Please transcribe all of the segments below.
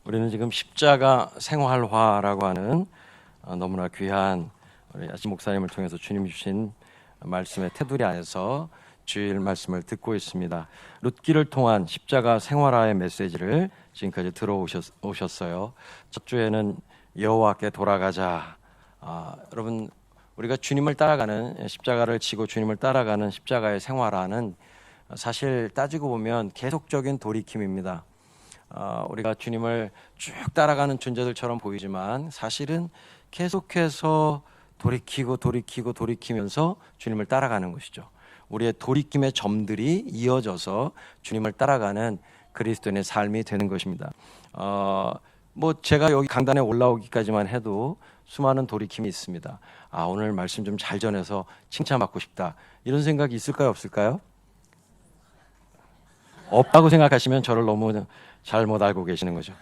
우리는 지금 십자가 생활화라고 하는 너무나 귀한 우리 아시 목사님을 통해서 주님이 주신 말씀의 테두리 안에서 주일 말씀을 듣고 있습니다. 룻기를 통한 십자가 생활화의 메시지를 지금까지 들어오셨어요. 첫 주에는 여호와께 돌아가자. 여러분, 우리가 주님을 따라가는, 십자가를 지고 주님을 따라가는 십자가의 생활화는 사실 따지고 보면 계속적인 돌이킴입니다. 우리가 주님을 쭉 따라가는 존재들처럼 보이지만 사실은 계속해서 돌이키면서 주님을 따라가는 것이죠. 우리의 돌이킴의 점들이 이어져서 주님을 따라가는 그리스도인의 삶이 되는 것입니다. 제가 여기 강단에 올라오기까지만 해도 수많은 돌이킴이 있습니다. 오늘 말씀 좀 잘 전해서 칭찬받고 싶다, 이런 생각이 있을까요, 없을까요? 없다고 생각하시면 저를 너무 잘못 알고 계시는 거죠.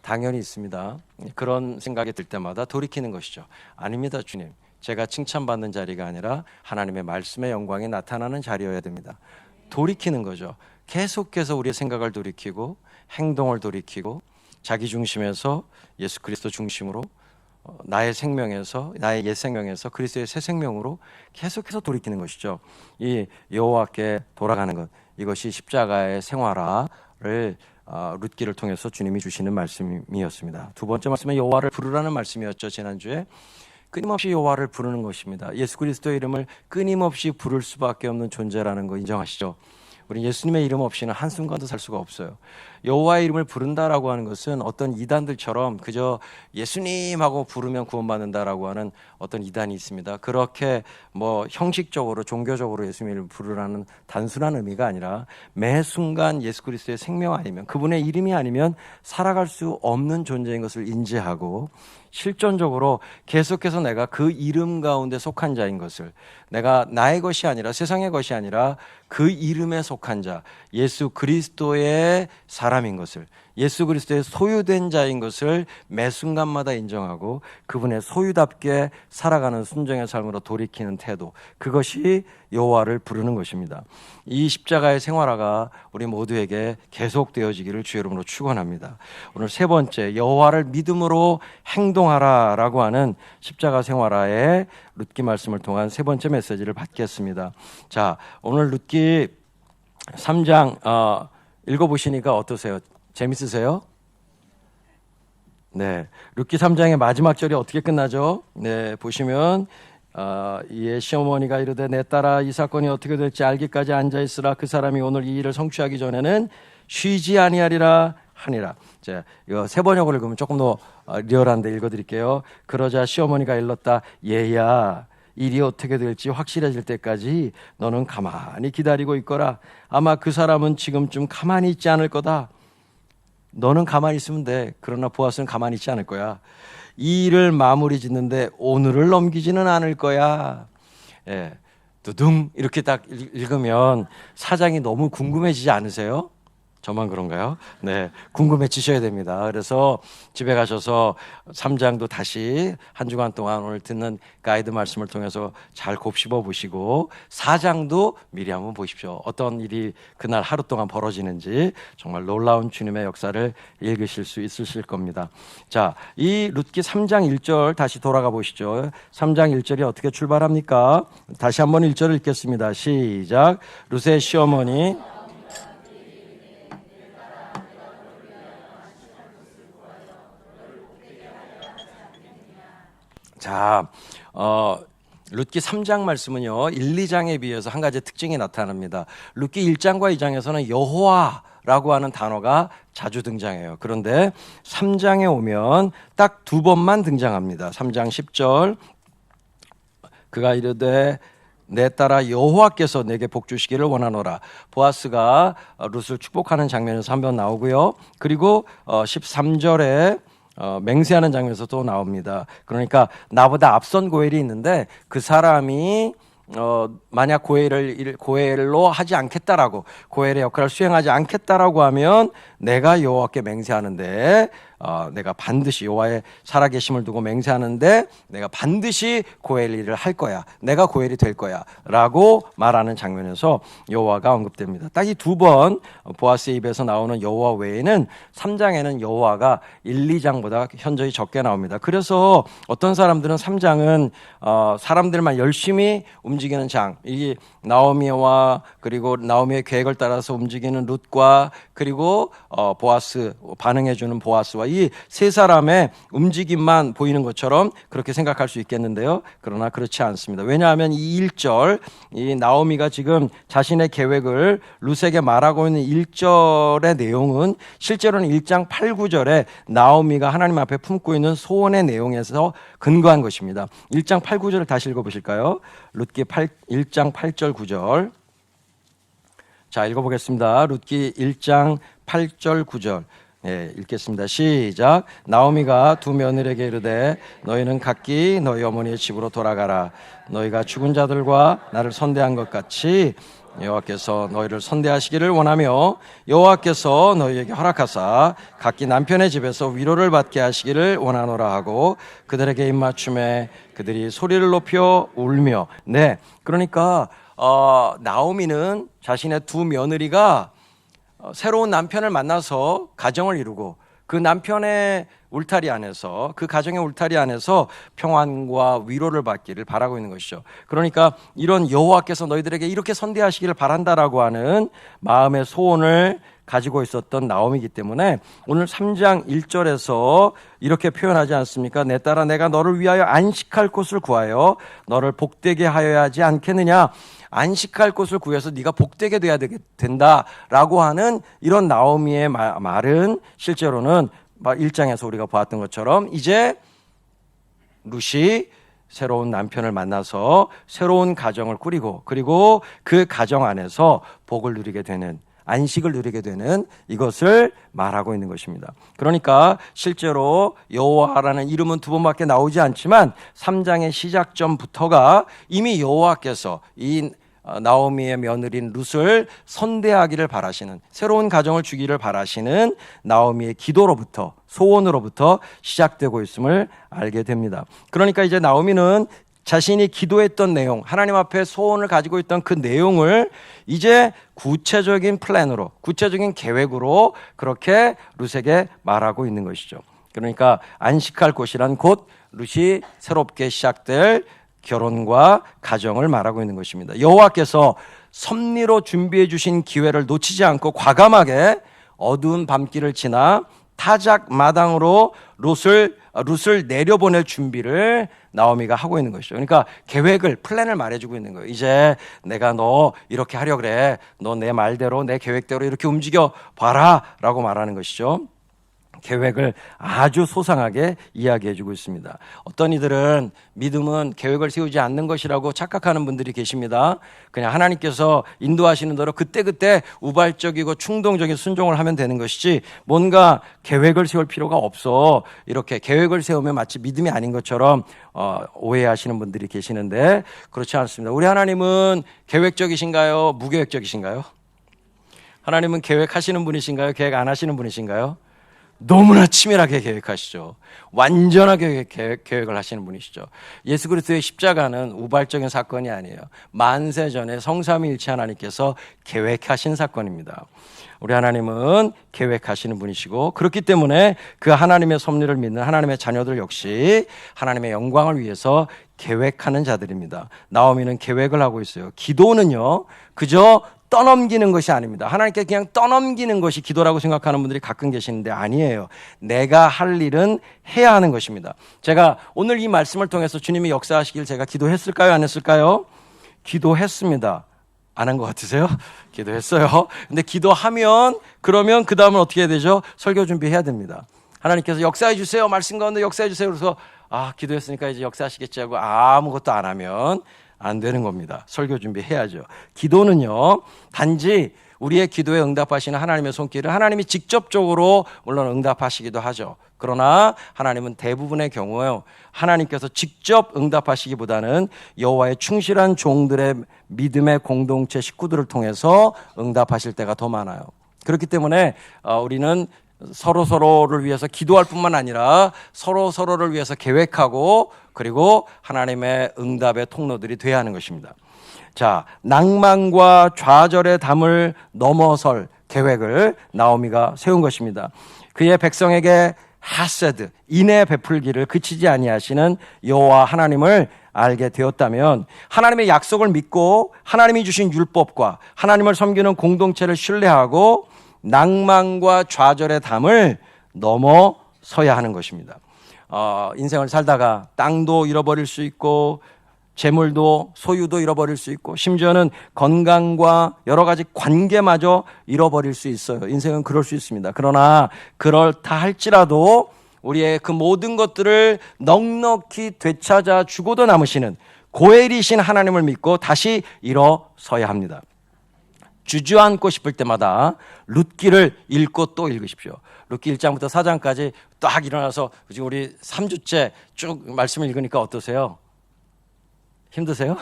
당연히 있습니다. 그런 생각이 들 때마다 돌이키는 것이죠. 아닙니다, 주님. 제가 칭찬받는 자리가 아니라 하나님의 말씀의 영광이 나타나는 자리여야 됩니다. 돌이키는 거죠. 계속해서 우리의 생각을 돌이키고 행동을 돌이키고 자기 중심에서 예수 그리스도 중심으로 나의 생명에서, 나의 옛 생명에서 그리스도의 새 생명으로 계속해서 돌이키는 것이죠. 이 여호와께 돌아가는 것, 이것이 십자가의 생활화를 룻기를 통해서 주님이 주시는 말씀이었습니다. 두 번째 말씀은 여호와를 부르라는 말씀이었죠. 지난주에 끊임없이 여호와를 부르는 것입니다. 예수 그리스도의 이름을 끊임없이 부를 수밖에 없는 존재라는 거 인정하시죠? 우리 예수님의 이름 없이는 한순간도 살 수가 없어요. 여호와의 이름을 부른다라고 하는 것은 어떤 이단들처럼 그저 예수님하고 부르면 구원받는다라고 하는 어떤 이단이 있습니다. 그렇게 형식적으로 종교적으로 예수님을 부르라는 단순한 의미가 아니라 매 순간 예수 그리스도의 생명 아니면, 그분의 이름이 아니면 살아갈 수 없는 존재인 것을 인지하고 실존적으로 계속해서 내가 그 이름 가운데 속한 자인 것을, 내가 나의 것이 아니라 세상의 것이 아니라 그 이름에 속한 자, 예수 그리스도의 사람인 것을, 예수 그리스도의 소유된 자인 것을 매 순간마다 인정하고 그분의 소유답게 살아가는 순종의 삶으로 돌이키는 태도, 그것이 여호와를 부르는 것입니다. 이 십자가의 생활화가 우리 모두에게 계속되어지기를 주의 이름으로 축원합니다. 오늘 세 번째, 여호와를 믿음으로 행동하라라고 하는 십자가 생활화의 룻기 말씀을 통한 세 번째 메시지를 받겠습니다. 자, 오늘 룻기 3장 읽어보시니까 어떠세요? 재밌으세요? 네, 룻기 3장의 마지막 절이 어떻게 끝나죠? 네, 보시면 이에 시어머니가 이르되 내 딸아 이 사건이 어떻게 될지 알기까지 앉아있으라. 그 사람이 오늘 이 일을 성취하기 전에는 쉬지 아니하리라 하니라. 자, 이거 세 번역을 읽으면 조금 더 리얼한데 읽어드릴게요. 그러자 시어머니가 일렀다. 얘야, 일이 어떻게 될지 확실해질 때까지 너는 가만히 기다리고 있거라. 아마 그 사람은 지금쯤 가만히 있지 않을 거다. 너는 가만히 있으면 돼. 그러나 보아스는 가만히 있지 않을 거야. 이 일을 마무리 짓는데 오늘을 넘기지는 않을 거야. 예, 두둥 이렇게 딱 읽으면 사장이 너무 궁금해지지 않으세요? 저만 그런가요? 네, 궁금해지셔야 됩니다. 그래서 집에 가셔서 3장도 다시 한 주간 동안 오늘 듣는 가이드 말씀을 통해서 잘 곱씹어 보시고 4장도 미리 한번 보십시오. 어떤 일이 그날 하루 동안 벌어지는지 정말 놀라운 주님의 역사를 읽으실 수 있으실 겁니다. 자, 이 룻기 3장 1절 다시 돌아가 보시죠. 3장 1절이 어떻게 출발합니까? 다시 한번 1절을 읽겠습니다. 시작. 룻의 시어머니 자, 룻기 3장 말씀은요 1, 2장에 비해서 한 가지 특징이 나타납니다. 룻기 1장과 2장에서는 여호와라고 하는 단어가 자주 등장해요. 그런데 3장에 오면 딱 두 번만 등장합니다. 3장 10절 그가 이르되 내 딸아 여호와께서 내게 복 주시기를 원하노라. 보아스가 룻을 축복하는 장면에서 한번 나오고요. 그리고 13절에 맹세하는 장면에서 또 나옵니다. 그러니까 나보다 앞선 고엘이 있는데 그 사람이 만약 고엘로 하지 않겠다라고, 고엘의 역할을 수행하지 않겠다라고 하면 내가 여호와께 맹세하는데 내가 반드시 여호와의 살아계심을 두고 맹세하는데 내가 반드시 고엘리를 할 거야. 내가 고엘이 될 거야. 라고 말하는 장면에서 여호와가 언급됩니다. 딱 이 두 번 보아스의 입에서 나오는 여호와 외에는 3장에는 여호와가 1, 2장보다 현저히 적게 나옵니다. 그래서 어떤 사람들은 3장은 사람들만 열심히 움직이는 장, 이게 나오미와 그리고 나오미의 계획을 따라서 움직이는 룻과 그리고 보아스, 반응해주는 보아스와 이 세 사람의 움직임만 보이는 것처럼 그렇게 생각할 수 있겠는데요. 그러나 그렇지 않습니다. 왜냐하면 이 1절, 이 나오미가 지금 자신의 계획을 룻에게 말하고 있는 1절의 내용은 실제로는 1장 8, 9절에 나오미가 하나님 앞에 품고 있는 소원의 내용에서 근거한 것입니다. 1장 8, 9절을 다시 읽어보실까요? 룻기 1장 8절 9절. 자, 읽어보겠습니다. 룻기 1장 8절 9절. 읽겠습니다. 시작. 나오미가 두 며느리에게 이르되 너희는 각기 너희 어머니의 집으로 돌아가라. 너희가 죽은 자들과 나를 선대한 것 같이 여호와께서 너희를 선대하시기를 원하며 여호와께서 너희에게 허락하사 각기 남편의 집에서 위로를 받게 하시기를 원하노라 하고 그들에게 입맞춤에 그들이 소리를 높여 울며. 네, 그러니까 나오미는 자신의 두 며느리가 새로운 남편을 만나서 가정을 이루고 그 남편의 울타리 안에서, 그 가정의 울타리 안에서 평안과 위로를 받기를 바라고 있는 것이죠. 그러니까 이런 여호와께서 너희들에게 이렇게 선대하시기를 바란다라고 하는 마음의 소원을 가지고 있었던 나오미이기 때문에 오늘 3장 1절에서 이렇게 표현하지 않습니까? 내 딸아, 내가 너를 위하여 안식할 곳을 구하여 너를 복되게 하여야 하지 않겠느냐? 안식할 곳을 구해서 네가 복되게 돼야 된다라고 하는 이런 나오미의 말은 실제로는 1장에서 우리가 보았던 것처럼 이제 룻이 새로운 남편을 만나서 새로운 가정을 꾸리고 그리고 그 가정 안에서 복을 누리게 되는, 안식을 누리게 되는 이것을 말하고 있는 것입니다. 그러니까 실제로 여호와라는 이름은 두 번밖에 나오지 않지만 3장의 시작점부터가 이미 여호와께서 이 나오미의 며느리인 룻을 선대하기를 바라시는, 새로운 가정을 주기를 바라시는 나오미의 기도로부터, 소원으로부터 시작되고 있음을 알게 됩니다. 그러니까 이제 나오미는 자신이 기도했던 내용, 하나님 앞에 소원을 가지고 있던 그 내용을 이제 구체적인 플랜으로, 구체적인 계획으로 그렇게 룻에게 말하고 있는 것이죠. 그러니까 안식할 곳이란 곧 룻이 새롭게 시작될 결혼과 가정을 말하고 있는 것입니다. 여호와께서 섭리로 준비해 주신 기회를 놓치지 않고 과감하게 어두운 밤길을 지나 타작 마당으로 룻을 내려보낼 준비를 나오미가 하고 있는 것이죠. 그러니까 계획을, 플랜을 말해주고 있는 거예요. 이제 내가 너 이렇게 하려고 그래. 너 내 말대로, 내 계획대로 이렇게 움직여 봐라 라고 말하는 것이죠. 계획을 아주 소상하게 이야기해주고 있습니다. 어떤 이들은 믿음은 계획을 세우지 않는 것이라고 착각하는 분들이 계십니다. 그냥 하나님께서 인도하시는 대로 그때그때 우발적이고 충동적인 순종을 하면 되는 것이지 뭔가 계획을 세울 필요가 없어. 이렇게 계획을 세우면 마치 믿음이 아닌 것처럼 오해하시는 분들이 계시는데 그렇지 않습니다. 우리 하나님은 계획적이신가요? 무계획적이신가요? 하나님은 계획하시는 분이신가요? 계획 안 하시는 분이신가요? 너무나 치밀하게 계획하시죠. 완전하게 계획을 하시는 분이시죠. 예수 그리스도의 십자가는 우발적인 사건이 아니에요. 만세 전에 성삼위일체 하나님께서 계획하신 사건입니다. 우리 하나님은 계획하시는 분이시고 그렇기 때문에 그 하나님의 섭리를 믿는 하나님의 자녀들 역시 하나님의 영광을 위해서 계획하는 자들입니다. 나오미는 계획을 하고 있어요. 기도는요, 그저 떠넘기는 것이 아닙니다. 하나님께 그냥 떠넘기는 것이 기도라고 생각하는 분들이 가끔 계시는데 아니에요. 내가 할 일은 해야 하는 것입니다. 제가 오늘 이 말씀을 통해서 주님이 역사하시길 제가 기도했을까요? 안 했을까요? 기도했습니다. 안 한 것 같으세요? 기도했어요. 근데 기도하면 그러면 그 다음은 어떻게 해야 되죠? 설교 준비해야 됩니다. 하나님께서 역사해 주세요. 말씀 가운데 역사해 주세요. 그래서 기도했으니까 이제 역사하시겠지 하고 아무것도 안 하면 안 되는 겁니다. 설교 준비해야죠. 기도는요, 단지 우리의 기도에 응답하시는 하나님의 손길을 하나님이 직접적으로 물론 응답하시기도 하죠. 그러나 하나님은 대부분의 경우에 하나님께서 직접 응답하시기보다는 여호와의 충실한 종들의 믿음의 공동체 식구들을 통해서 응답하실 때가 더 많아요. 그렇기 때문에 우리는 서로를 위해서 기도할 뿐만 아니라 서로를 위해서 계획하고 그리고 하나님의 응답의 통로들이 돼야 하는 것입니다. 자, 낭만과 좌절의 담을 넘어설 계획을 나오미가 세운 것입니다. 그의 백성에게 하세드, 인애 베풀기를 그치지 아니하시는 여호와 하나님을 알게 되었다면 하나님의 약속을 믿고 하나님이 주신 율법과 하나님을 섬기는 공동체를 신뢰하고 낭만과 좌절의 담을 넘어서야 하는 것입니다. 인생을 살다가 땅도 잃어버릴 수 있고 재물도 소유도 잃어버릴 수 있고 심지어는 건강과 여러 가지 관계마저 잃어버릴 수 있어요. 인생은 그럴 수 있습니다. 그러나 그렇다 할지라도 우리의 그 모든 것들을 넉넉히 되찾아 주고도 남으시는 고엘이신 하나님을 믿고 다시 일어서야 합니다. 주저앉고 싶을 때마다 룻기를 읽고 또 읽으십시오. 룻기 1장부터 4장까지 딱 일어나서 지금 우리 3주째 쭉 말씀을 읽으니까 어떠세요? 힘드세요?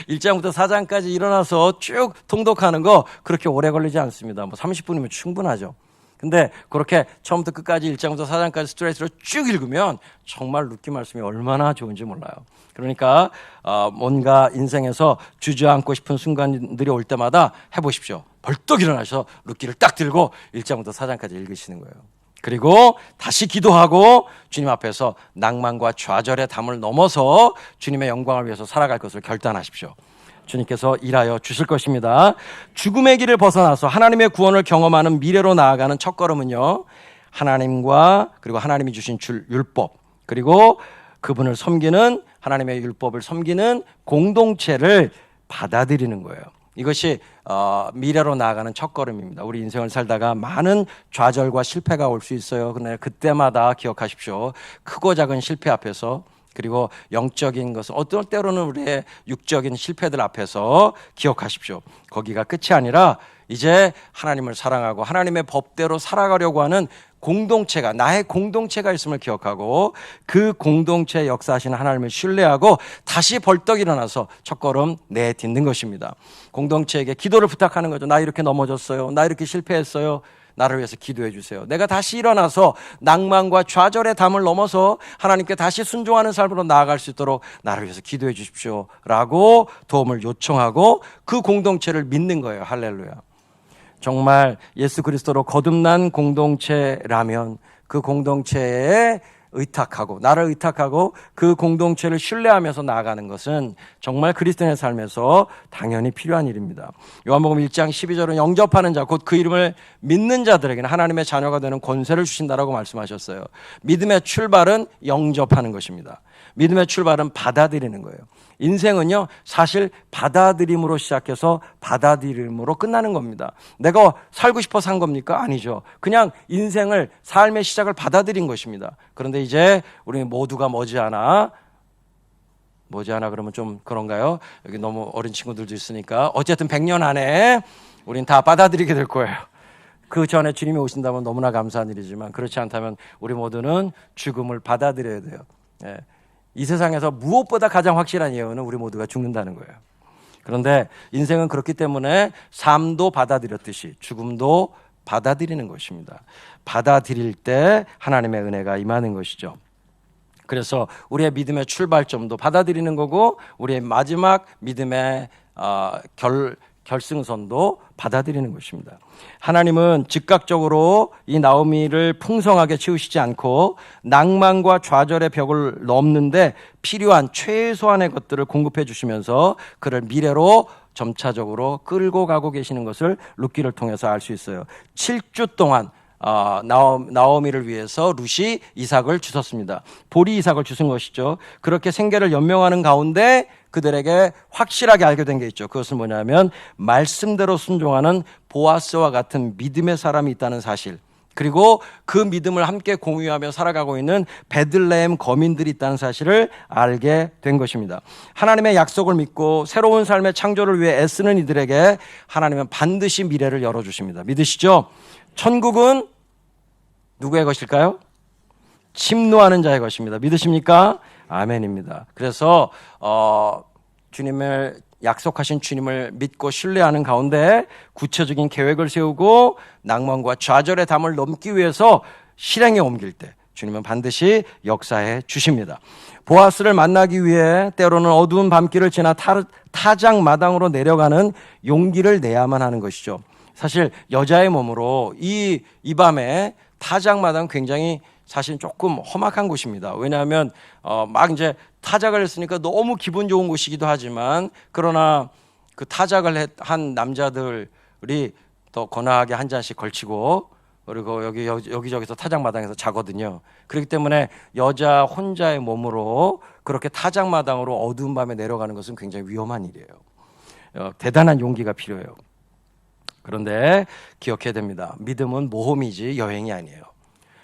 1장부터 4장까지 일어나서 쭉 통독하는 거 그렇게 오래 걸리지 않습니다. 뭐 30분이면 충분하죠. 근데 그렇게 처음부터 끝까지 1장부터 4장까지 스트레스로 쭉 읽으면 정말 룻기 말씀이 얼마나 좋은지 몰라요. 그러니까 뭔가 인생에서 주저앉고 싶은 순간들이 올 때마다 해보십시오. 벌떡 일어나셔서 룻기를 딱 들고 1장부터 4장까지 읽으시는 거예요. 그리고 다시 기도하고 주님 앞에서 낭만과 좌절의 담을 넘어서 주님의 영광을 위해서 살아갈 것을 결단하십시오. 주님께서 일하여 주실 것입니다. 죽음의 길을 벗어나서 하나님의 구원을 경험하는 미래로 나아가는 첫걸음은요, 하나님과 그리고 하나님이 주신 율법 그리고 그분을 섬기는 하나님의 율법을 섬기는 공동체를 받아들이는 거예요. 이것이 미래로 나아가는 첫걸음입니다. 우리 인생을 살다가 많은 좌절과 실패가 올 수 있어요. 그런데 그때마다 기억하십시오. 크고 작은 실패 앞에서 그리고 영적인 것은 어떤 때로는 우리의 육적인 실패들 앞에서 기억하십시오. 거기가 끝이 아니라 이제 하나님을 사랑하고 하나님의 법대로 살아가려고 하는 공동체가 나의 공동체가 있음을 기억하고 그 공동체의 역사하시는 하나님을 신뢰하고 다시 벌떡 일어나서 첫걸음 내딛는 것입니다. 공동체에게 기도를 부탁하는 거죠. 나 이렇게 넘어졌어요. 나 이렇게 실패했어요. 나를 위해서 기도해 주세요. 내가 다시 일어나서 낭만과 좌절의 담을 넘어서 하나님께 다시 순종하는 삶으로 나아갈 수 있도록 나를 위해서 기도해 주십시오 라고 도움을 요청하고 그 공동체를 믿는 거예요. 할렐루야. 정말 예수 그리스도로 거듭난 공동체라면 그 공동체에 의탁하고 나를 의탁하고 그 공동체를 신뢰하면서 나아가는 것은 정말 그리스도인의 삶에서 당연히 필요한 일입니다. 요한복음 1장 12절은 영접하는 자 곧 그 이름을 믿는 자들에게는 하나님의 자녀가 되는 권세를 주신다라고 말씀하셨어요. 믿음의 출발은 영접하는 것입니다. 믿음의 출발은 받아들이는 거예요. 인생은요 사실 받아들임으로 시작해서 받아들임으로 끝나는 겁니다. 내가 살고 싶어 산 겁니까? 아니죠. 그냥 인생을 삶의 시작을 받아들인 것입니다. 그런데 이제 우리 모두가 머지않아 그러면 좀 그런가요? 여기 너무 어린 친구들도 있으니까 어쨌든 100년 안에 우린 다 받아들이게 될 거예요. 그 전에 주님이 오신다면 너무나 감사한 일이지만 그렇지 않다면 우리 모두는 죽음을 받아들여야 돼요. 예. 이 세상에서 무엇보다 가장 확실한 예언은 우리 모두가 죽는다는 거예요. 그런데 인생은 그렇기 때문에 삶도 받아들였듯이 죽음도 받아들이는 것입니다. 받아들일 때 하나님의 은혜가 임하는 것이죠. 그래서 우리의 믿음의 출발점도 받아들이는 거고 우리의 마지막 믿음의 결승선도 받아들이는 것입니다. 하나님은 즉각적으로 이 나오미를 풍성하게 채우시지 않고 낭만과 좌절의 벽을 넘는데 필요한 최소한의 것들을 공급해 주시면서 그를 미래로 점차적으로 끌고 가고 계시는 것을 룻기를 통해서 알 수 있어요. 7주 동안 나오미를 위해서 룻이 이삭을 주셨습니다. 보리 이삭을 주신 것이죠. 그렇게 생계를 연명하는 가운데 그들에게 확실하게 알게 된 게 있죠. 그것은 뭐냐면 말씀대로 순종하는 보아스와 같은 믿음의 사람이 있다는 사실, 그리고 그 믿음을 함께 공유하며 살아가고 있는 베들레헴 거민들이 있다는 사실을 알게 된 것입니다. 하나님의 약속을 믿고 새로운 삶의 창조를 위해 애쓰는 이들에게 하나님은 반드시 미래를 열어주십니다. 믿으시죠? 천국은 누구의 것일까요? 침노하는 자의 것입니다. 믿으십니까? 아멘입니다. 그래서 주님을 약속하신 주님을 믿고 신뢰하는 가운데 구체적인 계획을 세우고 낭만과 좌절의 담을 넘기 위해서 실행에 옮길 때 주님은 반드시 역사해 주십니다. 보아스를 만나기 위해 때로는 어두운 밤길을 지나 타작 마당으로 내려가는 용기를 내야만 하는 것이죠. 사실 여자의 몸으로 이 밤에 타작 마당 굉장히 사실 조금 험악한 곳입니다. 왜냐하면 막 이제 타작을 했으니까 너무 기분 좋은 곳이기도 하지만, 그러나 그 타작을 한 남자들이 더 거나하게 한 잔씩 걸치고 그리고 여기저기서 타작 마당에서 자거든요. 그렇기 때문에 여자 혼자의 몸으로 그렇게 타작 마당으로 어두운 밤에 내려가는 것은 굉장히 위험한 일이에요. 대단한 용기가 필요해요. 그런데 기억해야 됩니다. 믿음은 모험이지 여행이 아니에요.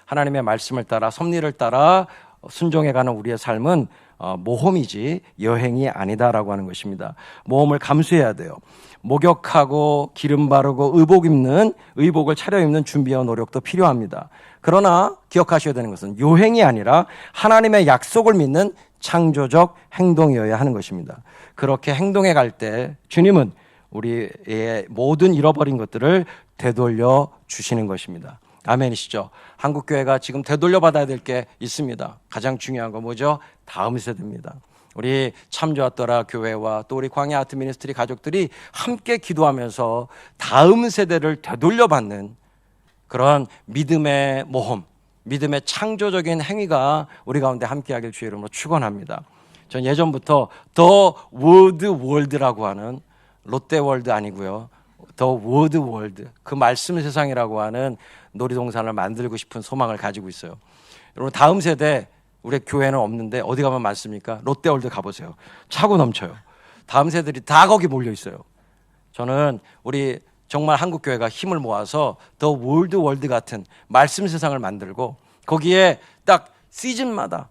하나님의 말씀을 따라 섭리를 따라 순종해가는 우리의 삶은 모험이지 여행이 아니다라고 하는 것입니다. 모험을 감수해야 돼요. 목욕하고 기름 바르고 의복을 차려입는 준비와 노력도 필요합니다. 그러나 기억하셔야 되는 것은 여행이 아니라 하나님의 약속을 믿는 창조적 행동이어야 하는 것입니다. 그렇게 행동해 갈 때 주님은 우리의 모든 잃어버린 것들을 되돌려 주시는 것입니다. 아멘이시죠? 한국교회가 지금 되돌려 받아야 될 게 있습니다. 가장 중요한 건 뭐죠? 다음 세대입니다. 우리 참좋았더라 교회와 또 우리 광야 아트 미니스트리 가족들이 함께 기도하면서 다음 세대를 되돌려 받는 그런 믿음의 모험, 믿음의 창조적인 행위가 우리 가운데 함께하길 주의 이름으로 축원합니다. 전 예전부터 더 워드 월드라고 하는, 롯데월드 아니고요, 더 워드 월드, 그 말씀 세상이라고 하는 놀이동산을 만들고 싶은 소망을 가지고 있어요. 여러분, 다음 세대 우리 교회는 없는데 어디 가면 많습니까? 롯데월드 가보세요. 차고 넘쳐요. 다음 세대들이 다 거기 몰려 있어요. 저는 우리 정말 한국교회가 힘을 모아서 더 월드 같은 말씀 세상을 만들고 거기에 딱 시즌마다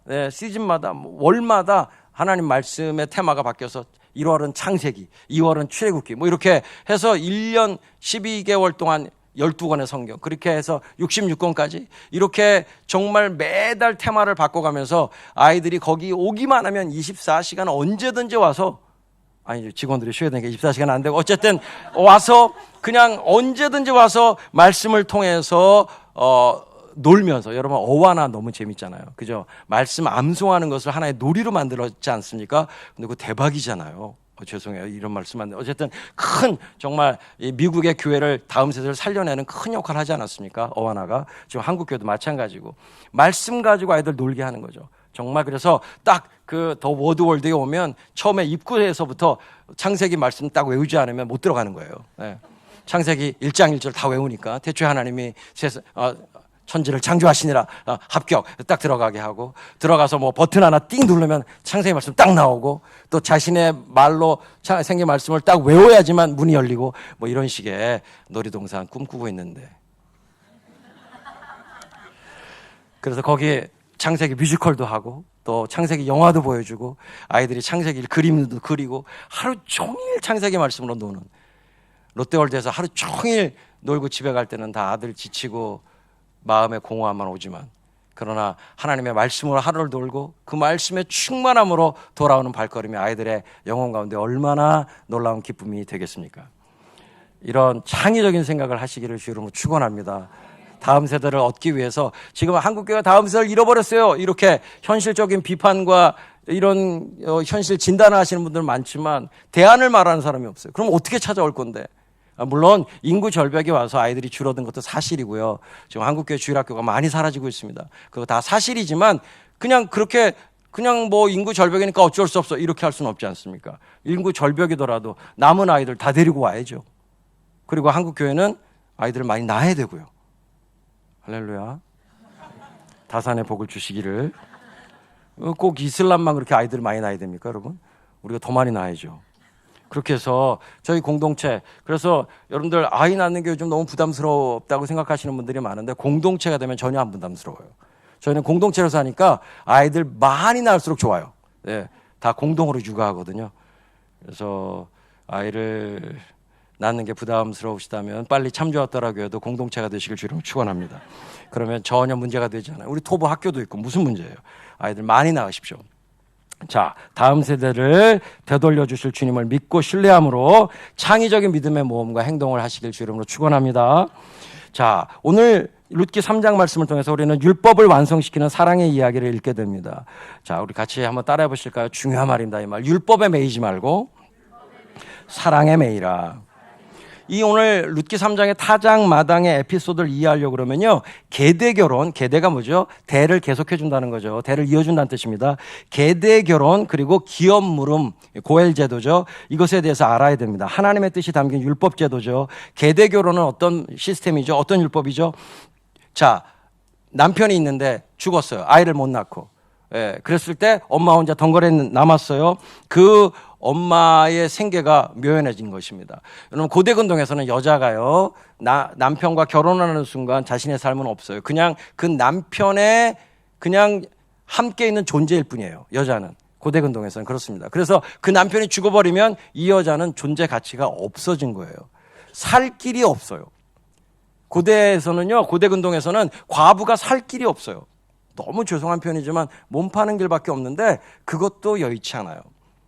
월마다 하나님 말씀의 테마가 바뀌어서 1월은 창세기, 2월은 출애굽기 이렇게 해서 1년 12개월 동안 12권의 성경, 그렇게 해서 66권까지 이렇게 정말 매달 테마를 바꿔가면서 아이들이 거기 오기만 하면 24시간 언제든지 와서, 아니 직원들이 쉬어야 되니까 24시간 안 되고 어쨌든 와서 그냥 언제든지 와서 말씀을 통해서 놀면서, 여러분 어와나 너무 재밌잖아요. 그죠? 말씀 암송하는 것을 하나의 놀이로 만들었지 않습니까? 근데 그거 대박이잖아요. 죄송해요. 이런 말씀 안 돼. 어쨌든 큰 정말 미국의 교회를 다음 세대를 살려내는 큰 역할을 하지 않았습니까? 어와나가. 지금 한국 교회도 마찬가지고 말씀 가지고 아이들 놀게 하는 거죠. 정말 그래서 딱 그 더 워드월드에 오면 처음에 입구에서부터 창세기 말씀 딱 외우지 않으면 못 들어가는 거예요. 네. 창세기 1장 1절 다 외우니까 태초에 하나님이 천지를 창조하시니라 합격 딱 들어가게 하고, 들어가서 뭐 버튼 하나 띵 누르면 창세기 말씀 딱 나오고, 또 자신의 말로 창세기 말씀을 딱 외워야지만 문이 열리고, 뭐 이런 식의 놀이동산 꿈꾸고 있는데, 그래서 거기에 창세기 뮤지컬도 하고 또 창세기 영화도 보여주고 아이들이 창세기 그림도 그리고 하루 종일 창세기 말씀으로 노는, 롯데월드에서 하루 종일 놀고 집에 갈 때는 다 아들 지치고 마음의 공허함만 오지만, 그러나 하나님의 말씀으로 하루를 놀고 그 말씀의 충만함으로 돌아오는 발걸음이 아이들의 영혼 가운데 얼마나 놀라운 기쁨이 되겠습니까? 이런 창의적인 생각을 하시기를 주로 축원합니다. 다음 세대를 얻기 위해서 지금 한국교회가 다음 세대를 잃어버렸어요, 이렇게 현실적인 비판과 이런 현실 진단을 하시는 분들 많지만 대안을 말하는 사람이 없어요. 그럼 어떻게 찾아올 건데? 물론 인구 절벽이 와서 아이들이 줄어든 것도 사실이고요. 지금 한국교회 주일학교가 많이 사라지고 있습니다. 그거 다 사실이지만 그냥 그렇게 그냥 뭐 인구 절벽이니까 어쩔 수 없어 이렇게 할 수는 없지 않습니까? 인구 절벽이더라도 남은 아이들 다 데리고 와야죠. 그리고 한국교회는 아이들을 많이 낳아야 되고요. 할렐루야. 다산의 복을 주시기를. 꼭 이슬람만 그렇게 아이들을 많이 낳아야 됩니까, 여러분? 우리가 더 많이 낳아야죠. 그렇게 해서 저희 공동체, 그래서 여러분들 아이 낳는 게 요즘 너무 부담스럽다고 생각하시는 분들이 많은데 공동체가 되면 전혀 안 부담스러워요. 저희는 공동체로 사니까 아이들 많이 낳을수록 좋아요. 네, 다 공동으로 육아하거든요. 그래서 아이를 낳는 게 부담스러우시다면 빨리 참좋았더라 교회도 공동체가 되시길 주로 축원합니다. 그러면 전혀 문제가 되지 않아요. 우리 토보 학교도 있고 무슨 문제예요? 아이들 많이 낳으십시오. 자, 다음 세대를 되돌려 주실 주님을 믿고 신뢰함으로 창의적인 믿음의 모험과 행동을 하시길 주 이름으로 축원합니다. 자, 오늘 룻기 3장 말씀을 통해서 우리는 율법을 완성시키는 사랑의 이야기를 읽게 됩니다. 자, 우리 같이 한번 따라해 보실까요? 중요한 말입니다. 이 말. 율법에 매이지 말고 사랑에 매이라. 이 오늘 룻기 3장의 타장 마당의 에피소드를 이해하려고 그러면요, 계대 결혼, 계대가 뭐죠? 대를 계속해 준다는 거죠. 대를 이어준다는 뜻입니다. 계대 결혼 그리고 기업 물음, 고엘 제도죠. 이것에 대해서 알아야 됩니다. 하나님의 뜻이 담긴 율법 제도죠. 계대 결혼은 어떤 시스템이죠? 어떤 율법이죠? 자, 남편이 있는데 죽었어요. 아이를 못 낳고. 예, 그랬을 때 엄마 혼자 덩그레 남았어요. 그 엄마의 생계가 묘연해진 것입니다. 여러분, 고대근동에서는 여자가요, 남편과 결혼하는 순간 자신의 삶은 없어요. 그냥 그 남편의 그냥 함께 있는 존재일 뿐이에요. 여자는. 고대근동에서는 그렇습니다. 그래서 그 남편이 죽어버리면 이 여자는 존재 가치가 없어진 거예요. 살 길이 없어요. 고대에서는요, 고대근동에서는 과부가 살 길이 없어요. 너무 죄송한 표현이지만 몸 파는 길밖에 없는데 그것도 여의치 않아요.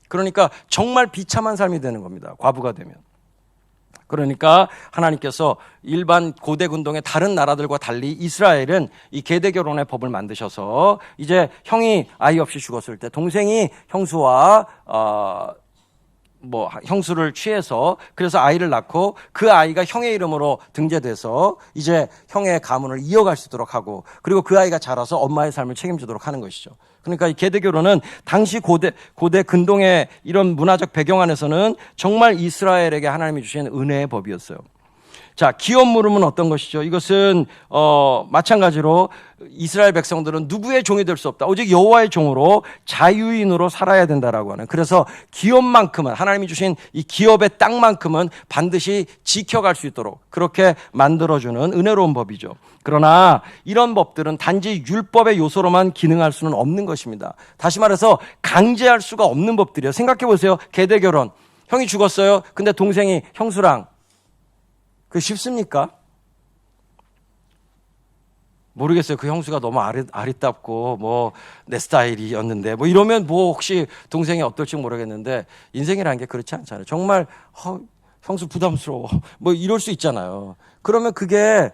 그러니까 정말 비참한 삶이 되는 겁니다. 과부가 되면. 그러니까 하나님께서 일반 고대 근동의 다른 나라들과 달리 이스라엘은 이 계대 결혼의 법을 만드셔서 이제 형이 아이 없이 죽었을 때 동생이 형수와 형수를 취해서 그래서 아이를 낳고 그 아이가 형의 이름으로 등재돼서 이제 형의 가문을 이어갈 수 있도록 하고, 그리고 그 아이가 자라서 엄마의 삶을 책임지도록 하는 것이죠. 그러니까 이 계대 결혼은 당시 고대 근동의 이런 문화적 배경 안에서는 정말 이스라엘에게 하나님이 주신 은혜의 법이었어요. 자, 기업 물음은 어떤 것이죠? 이것은 마찬가지로 이스라엘 백성들은 누구의 종이 될 수 없다. 오직 여호와의 종으로 자유인으로 살아야 된다라고 하는. 그래서 기업만큼은, 하나님이 주신 이 기업의 땅만큼은 반드시 지켜갈 수 있도록 그렇게 만들어주는 은혜로운 법이죠. 그러나 이런 법들은 단지 율법의 요소로만 기능할 수는 없는 것입니다. 다시 말해서 강제할 수가 없는 법들이에요. 생각해 보세요. 계대 결혼. 형이 죽었어요. 근데 동생이 형수랑, 그 쉽습니까? 모르겠어요. 그 형수가 너무 아리답고 뭐 내 스타일이었는데 뭐 이러면 뭐 혹시 동생이 어떨지 모르겠는데, 인생이라는 게 그렇지 않잖아요. 정말 형수 부담스러워 뭐 이럴 수 있잖아요. 그러면 그게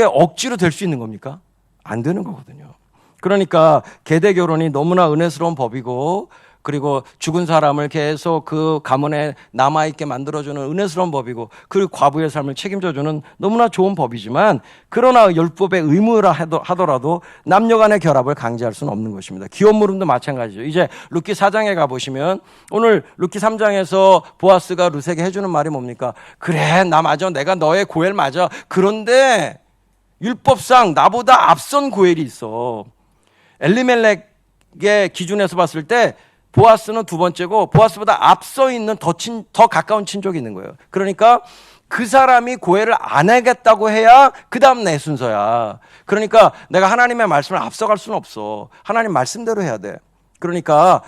억지로 될 수 있는 겁니까? 안 되는 거거든요. 그러니까 계대 결혼이 너무나 은혜스러운 법이고, 그리고 죽은 사람을 계속 그 가문에 남아있게 만들어주는 은혜스러운 법이고, 그리고 과부의 삶을 책임져주는 너무나 좋은 법이지만, 그러나 율법의 의무라 하더라도 남녀 간의 결합을 강제할 수는 없는 것입니다. 기업 물음도 마찬가지죠. 이제 룻기 4장에 가보시면, 오늘 룻기 3장에서 보아스가 룻에게 해주는 말이 뭡니까? 그래, 나 맞아. 내가 너의 고엘 맞아. 그런데 율법상 나보다 앞선 고엘이 있어. 엘리멜렉의 기준에서 봤을 때 보아스는 두 번째고, 보아스보다 앞서 있는 더 가까운 친족이 있는 거예요. 그러니까 그 사람이 고해를 안 하겠다고 해야 그 다음 내 순서야. 그러니까 내가 하나님의 말씀을 앞서갈 수는 없어. 하나님 말씀대로 해야 돼. 그러니까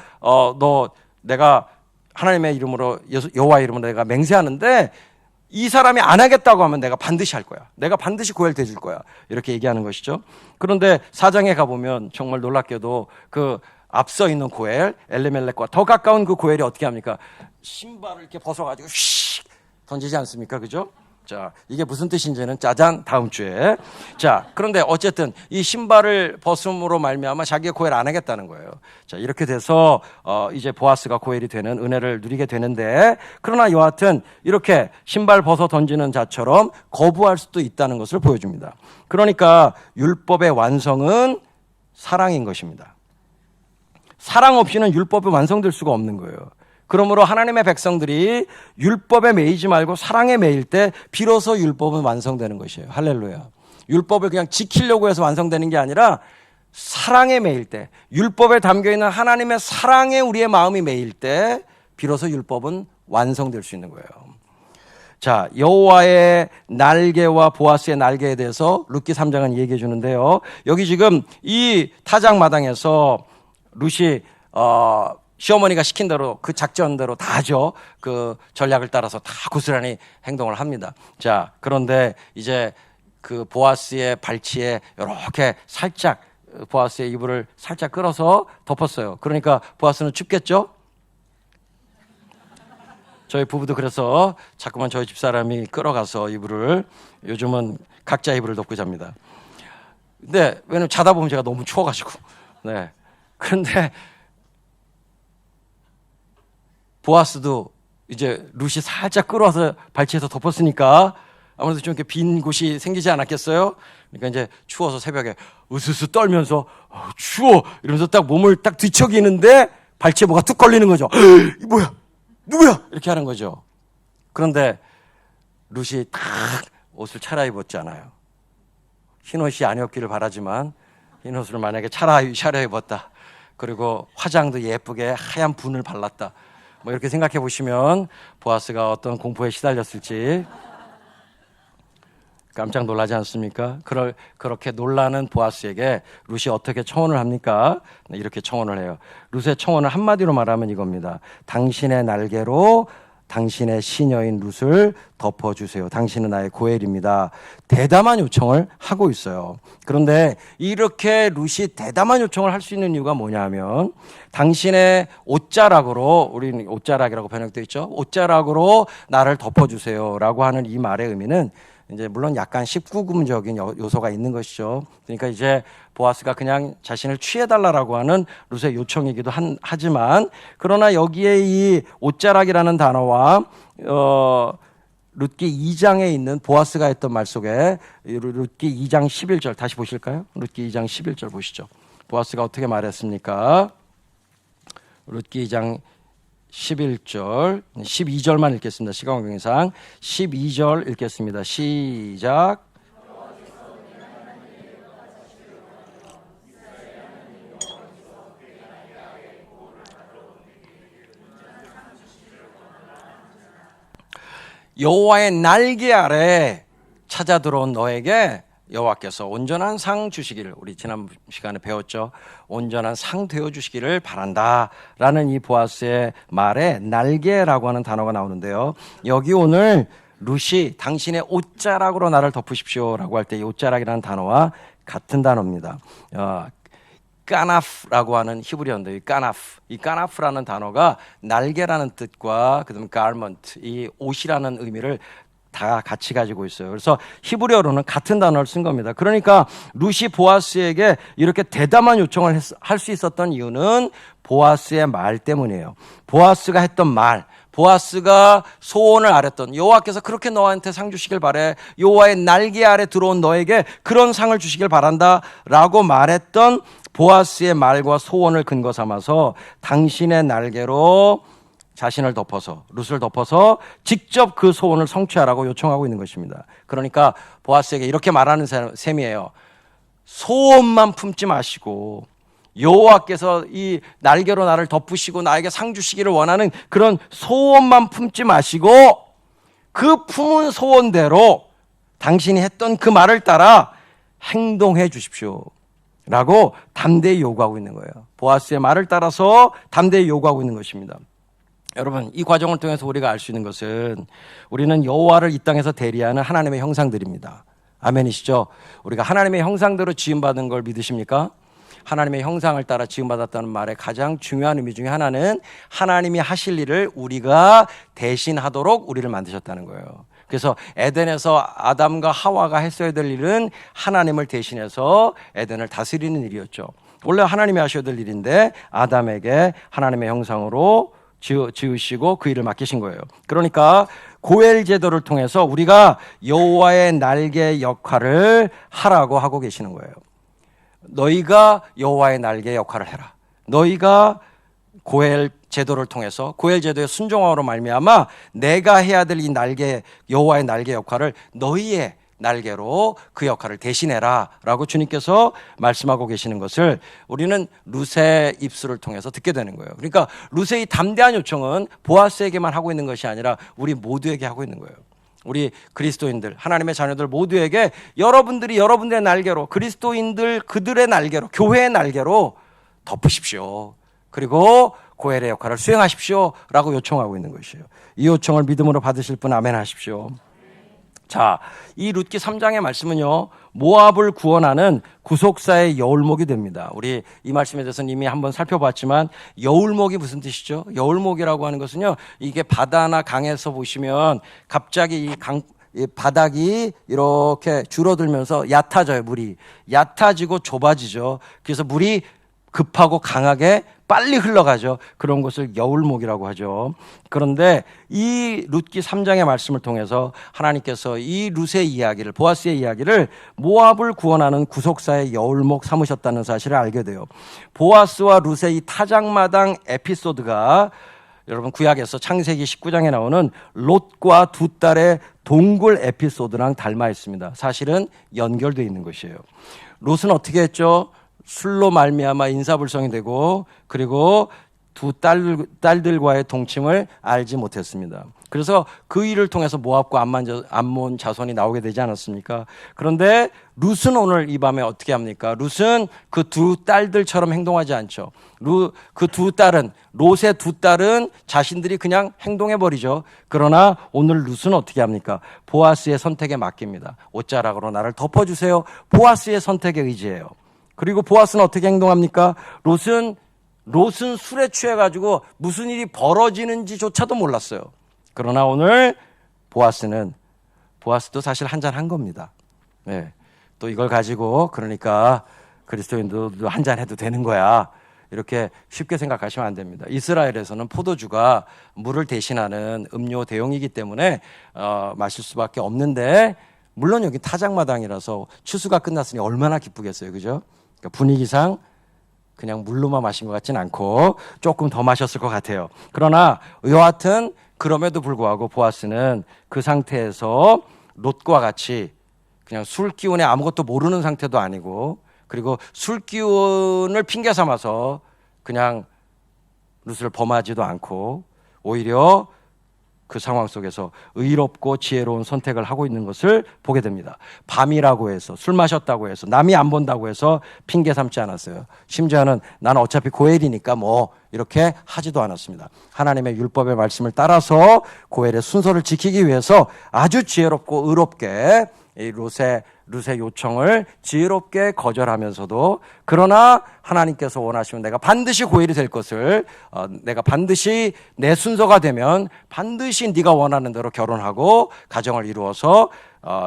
내가 하나님의 이름으로, 여호와의 이름으로 내가 맹세하는데 이 사람이 안 하겠다고 하면 내가 반드시 할 거야. 내가 반드시 고해를 대줄 거야. 이렇게 얘기하는 것이죠. 그런데 4장에 가보면 정말 놀랍게도 그 앞서 있는 고엘, 엘리멜렉과 더 가까운 그 고엘이 어떻게 합니까? 신발을 이렇게 벗어가지고 휙 던지지 않습니까? 그죠? 자, 이게 무슨 뜻인지는 짜잔 다음 주에. 자, 그런데 어쨌든 이 신발을 벗음으로 말미암아 자기가 고엘 안 하겠다는 거예요. 자, 이렇게 돼서 이제 보아스가 고엘이 되는 은혜를 누리게 되는데, 그러나 여하튼 이렇게 신발 벗어 던지는 자처럼 거부할 수도 있다는 것을 보여줍니다. 그러니까 율법의 완성은 사랑인 것입니다. 사랑 없이는 율법이 완성될 수가 없는 거예요. 그러므로 하나님의 백성들이 율법에 매이지 말고 사랑에 매일 때 비로소 율법은 완성되는 것이에요. 할렐루야. 율법을 그냥 지키려고 해서 완성되는 게 아니라 사랑에 매일 때, 율법에 담겨있는 하나님의 사랑에 우리의 마음이 매일 때 비로소 율법은 완성될 수 있는 거예요. 자, 여호와의 날개와 보아스의 날개에 대해서 룻기 3장은 얘기해 주는데요. 여기 지금 이 타작 마당에서 룻이 시어머니가 시킨 대로 그 작전대로 다 하죠. 그 전략을 따라서 다 고스란히 행동을 합니다. 자, 그런데 이제 그 보아스의 발치에 이렇게 살짝 보아스의 이불을 살짝 끌어서 덮었어요. 그러니까 보아스는 춥겠죠? 저희 부부도 그래서 자꾸만 저희 집사람이 끌어가서 이불을, 요즘은 각자 이불을 덮고 잡니다. 근데 왜냐면 자다 보면 제가 너무 추워가지고. 네. 그런데 보아스도 이제 룻이 살짝 끌어와서 발치해서 덮었으니까 아무래도 좀 이렇게 빈 곳이 생기지 않았겠어요? 그러니까 이제 추워서 새벽에 으스스 떨면서 추워 이러면서 딱 몸을 딱 뒤척이는데 발치에 뭐가 뚝 걸리는 거죠. 이 뭐야? 누구야? 이렇게 하는 거죠. 그런데 룻이 딱 옷을 차려입었잖아요. 흰 옷이 아니었기를 바라지만 흰 옷을 만약에 차려입었다. 그리고 화장도 예쁘게 하얀 분을 발랐다. 뭐 이렇게 생각해 보시면 보아스가 어떤 공포에 시달렸을지 깜짝 놀라지 않습니까? 그렇게 놀라는 보아스에게 룻이 어떻게 청혼을 합니까? 이렇게 청혼을 해요. 룻의 청혼을 한마디로 말하면 이겁니다. 당신의 날개로 당신의 시녀인 룻을 덮어주세요. 당신은 나의 고엘입니다. 대담한 요청을 하고 있어요. 그런데 이렇게 룻이 대담한 요청을 할 수 있는 이유가 뭐냐 하면 당신의 옷자락으로, 우리는 옷자락이라고 번역되어 있죠. 옷자락으로 나를 덮어주세요 라고 하는 이 말의 의미는 이제 물론 약간 19금적인 요소가 있는 것이죠. 그러니까 이제 보아스가 그냥 자신을 취해달라고 하는 룻의 요청이기도 하지만, 그러나 여기에 이 옷자락이라는 단어와 룻기 2장에 있는 보아스가 했던 말 속에 룻기 2장 11절 다시 보실까요? 룻기 2장 11절 보시죠. 보아스가 어떻게 말했습니까? 룻기 2장 11절, 12절만 읽겠습니다. 시간관계상 12절 읽겠습니다. 시작. 여호와의 날개 아래 찾아 들어온 너에게 여호와께서 온전한 상 주시기를, 우리 지난 시간에 배웠죠. 온전한 상 되어 주시기를 바란다라는 이 보아스의 말에 날개라고 하는 단어가 나오는데요. 여기 오늘 룻이 당신의 옷자락으로 나를 덮으십시오라고 할 때 이 옷자락이라는 단어와 같은 단어입니다. 까나프라고 하는 히브리어인데 이 까나프라는 단어가 날개라는 뜻과 그다음에 garment, 이 옷이라는 의미를 다 같이 가지고 있어요. 그래서 히브리어로는 같은 단어를 쓴 겁니다. 그러니까 룻이 보아스에게 이렇게 대담한 요청을 할 수 있었던 이유는 보아스의 말 때문이에요. 보아스가 했던 말, 보아스가 소원을 아랬던, 여호와께서 그렇게 너한테 상 주시길 바래, 여호와의 날개 아래 들어온 너에게 그런 상을 주시길 바란다 라고 말했던 보아스의 말과 소원을 근거 삼아서 당신의 날개로 자신을 덮어서, 룻을 덮어서 직접 그 소원을 성취하라고 요청하고 있는 것입니다. 그러니까 보아스에게 이렇게 말하는 셈이에요. 소원만 품지 마시고 여호와께서 이 날개로 나를 덮으시고 나에게 상 주시기를 원하는 그런 소원만 품지 마시고 그 품은 소원대로 당신이 했던 그 말을 따라 행동해 주십시오 라고 담대히 요구하고 있는 거예요. 보아스의 말을 따라서 담대히 요구하고 있는 것입니다. 여러분, 이 과정을 통해서 우리가 알 수 있는 것은 우리는 여호와를 이 땅에서 대리하는 하나님의 형상들입니다. 아멘이시죠? 우리가 하나님의 형상대로 지음받은 걸 믿으십니까? 하나님의 형상을 따라 지음받았다는 말의 가장 중요한 의미 중에 하나는 하나님이 하실 일을 우리가 대신하도록 우리를 만드셨다는 거예요. 그래서 에덴에서 아담과 하와가 했어야 될 일은 하나님을 대신해서 에덴을 다스리는 일이었죠. 원래 하나님이 하셔야 될 일인데 아담에게 하나님의 형상으로 지으시고 그 일을 맡기신 거예요. 그러니까 고엘 제도를 통해서 우리가 여호와의 날개 역할을 하라고 하고 계시는 거예요. 너희가 여호와의 날개 역할을 해라. 너희가 고엘 제도를 통해서, 고엘 제도의 순종함으로 말미암아 내가 해야 될 이 날개, 여호와의 날개 역할을 너희의 날개로 그 역할을 대신해라 라고 주님께서 말씀하고 계시는 것을 우리는 룻의 입술을 통해서 듣게 되는 거예요. 그러니까 룻의 이 담대한 요청은 보아스에게만 하고 있는 것이 아니라 우리 모두에게 하고 있는 거예요. 우리 그리스도인들, 하나님의 자녀들 모두에게 여러분들이 여러분들의 날개로, 그리스도인들 그들의 날개로, 교회의 날개로 덮으십시오. 그리고 고엘의 역할을 수행하십시오 라고 요청하고 있는 것이에요. 이 요청을 믿음으로 받으실 분 아멘 하십시오. 자, 이 룻기 3장의 말씀은요, 모압을 구원하는 구속사의 여울목이 됩니다. 우리 이 말씀에 대해서는 이미 한번 살펴봤지만, 여울목이 무슨 뜻이죠? 여울목이라고 하는 것은요, 이게 바다나 강에서 보시면 갑자기 이 바닥이 이렇게 줄어들면서 얕아져요. 물이 얕아지고 좁아지죠. 그래서 물이 급하고 강하게 빨리 흘러가죠. 그런 것을 여울목이라고 하죠. 그런데 이 룻기 3장의 말씀을 통해서 하나님께서 이 룻의 이야기를, 보아스의 이야기를 모압을 구원하는 구속사의 여울목 삼으셨다는 사실을 알게 돼요. 보아스와 룻의 이 타작마당 에피소드가 여러분 구약에서 창세기 19장에 나오는 롯과 두 딸의 동굴 에피소드랑 닮아 있습니다. 사실은 연결되어 있는 것이에요. 롯은 어떻게 했죠? 술로 말미암아 인사불성이 되고, 그리고 두 딸들과의 동침을 알지 못했습니다. 그래서 그 일을 통해서 모압과 암몬 자손이 나오게 되지 않았습니까? 그런데 룻은 오늘 이 밤에 어떻게 합니까? 룻은 그 두 딸들처럼 행동하지 않죠. 그 두 딸은, 롯의 두 딸은 자신들이 그냥 행동해버리죠. 그러나 오늘 룻은 어떻게 합니까? 보아스의 선택에 맡깁니다. 옷자락으로 나를 덮어주세요. 보아스의 선택에 의지해요. 그리고 보아스는 어떻게 행동합니까? 롯은 술에 취해가지고 무슨 일이 벌어지는지조차도 몰랐어요. 그러나 오늘 보아스도 사실 한잔 한 겁니다. 네. 또 이걸 가지고 그러니까 그리스도인도 한잔 해도 되는 거야, 이렇게 쉽게 생각하시면 안 됩니다. 이스라엘에서는 포도주가 물을 대신하는 음료 대용이기 때문에 마실 수밖에 없는데, 물론 여기 타작마당이라서 추수가 끝났으니 얼마나 기쁘겠어요, 그죠? 그러니까 분위기상 그냥 물로만 마신 것 같진 않고 조금 더 마셨을 것 같아요. 그러나 여하튼 그럼에도 불구하고 보아스는 그 상태에서 롯과 같이 그냥 술 기운에 아무것도 모르는 상태도 아니고, 그리고 술 기운을 핑계 삼아서 그냥 룻을 범하지도 않고, 오히려 그 상황 속에서 의롭고 지혜로운 선택을 하고 있는 것을 보게 됩니다. 밤이라고 해서, 술 마셨다고 해서, 남이 안 본다고 해서 핑계 삼지 않았어요. 심지어는 나는 어차피 고엘이니까 뭐 이렇게 하지도 않았습니다. 하나님의 율법의 말씀을 따라서 고엘의 순서를 지키기 위해서 아주 지혜롭고 의롭게 이 룻의 요청을 지혜롭게 거절하면서도, 그러나 하나님께서 원하시면 내가 반드시 고엘이 될 것을, 내가 반드시 내 순서가 되면 반드시 네가 원하는 대로 결혼하고 가정을 이루어서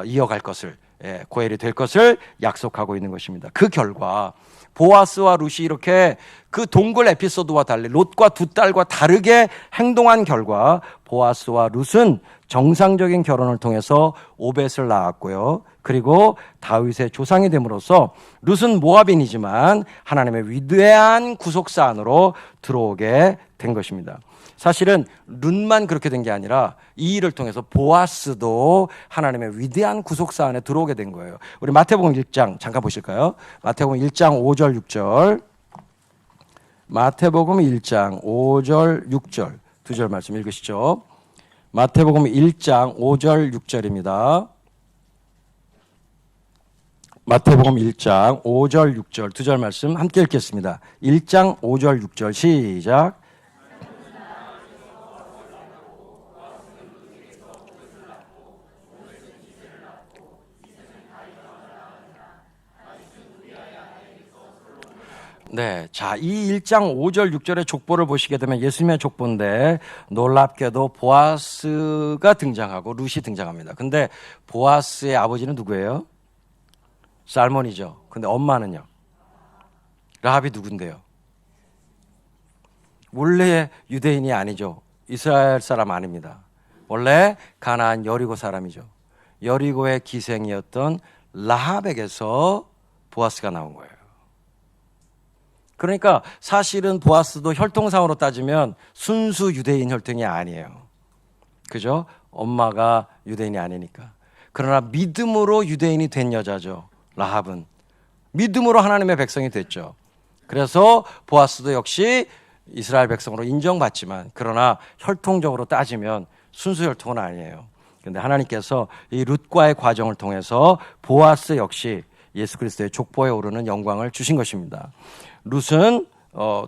이어갈 것을, 고엘이 될 것을 약속하고 있는 것입니다. 그 결과 보아스와 룻이 이렇게 그 동굴 에피소드와 달리 롯과 두 딸과 다르게 행동한 결과 보아스와 룻은 정상적인 결혼을 통해서 오벳을 낳았고요. 그리고 다윗의 조상이 됨으로써 룻은 모압인이지만 하나님의 위대한 구속사 안으로 들어오게 된 것입니다. 사실은 룻만 그렇게 된 게 아니라 이 일을 통해서 보아스도 하나님의 위대한 구속사 안에 들어오게 된 거예요. 우리 마태복음 1장 잠깐 보실까요? 마태복음 1장 5절 6절. 마태복음 1장 5절 6절 두 절 말씀 읽으시죠. 마태복음 1장 5절 6절입니다. 마태복음 1장 5절 6절 두 절 말씀 함께 읽겠습니다. 1장 5절 6절 시작. 네, 자, 이 1장 5절 6절의 족보를 보시게 되면 예수님의 족보인데 놀랍게도 보아스가 등장하고 룻이 등장합니다. 근데 보아스의 아버지는 누구예요? 살몬이죠. 근데 엄마는요? 라합이 누군데요? 원래 유대인이 아니죠. 이스라엘 사람 아닙니다. 원래 가나안 여리고 사람이죠. 여리고의 기생이었던 라합에게서 보아스가 나온 거예요. 그러니까 사실은 보아스도 혈통상으로 따지면 순수 유대인 혈통이 아니에요. 그죠? 엄마가 유대인이 아니니까. 그러나 믿음으로 유대인이 된 여자죠. 라합은. 믿음으로 하나님의 백성이 됐죠. 그래서 보아스도 역시 이스라엘 백성으로 인정받지만, 그러나 혈통적으로 따지면 순수 혈통은 아니에요. 그런데 하나님께서 이 룻과의 과정을 통해서 보아스 역시 예수 그리스도의 족보에 오르는 영광을 주신 것입니다. 룻은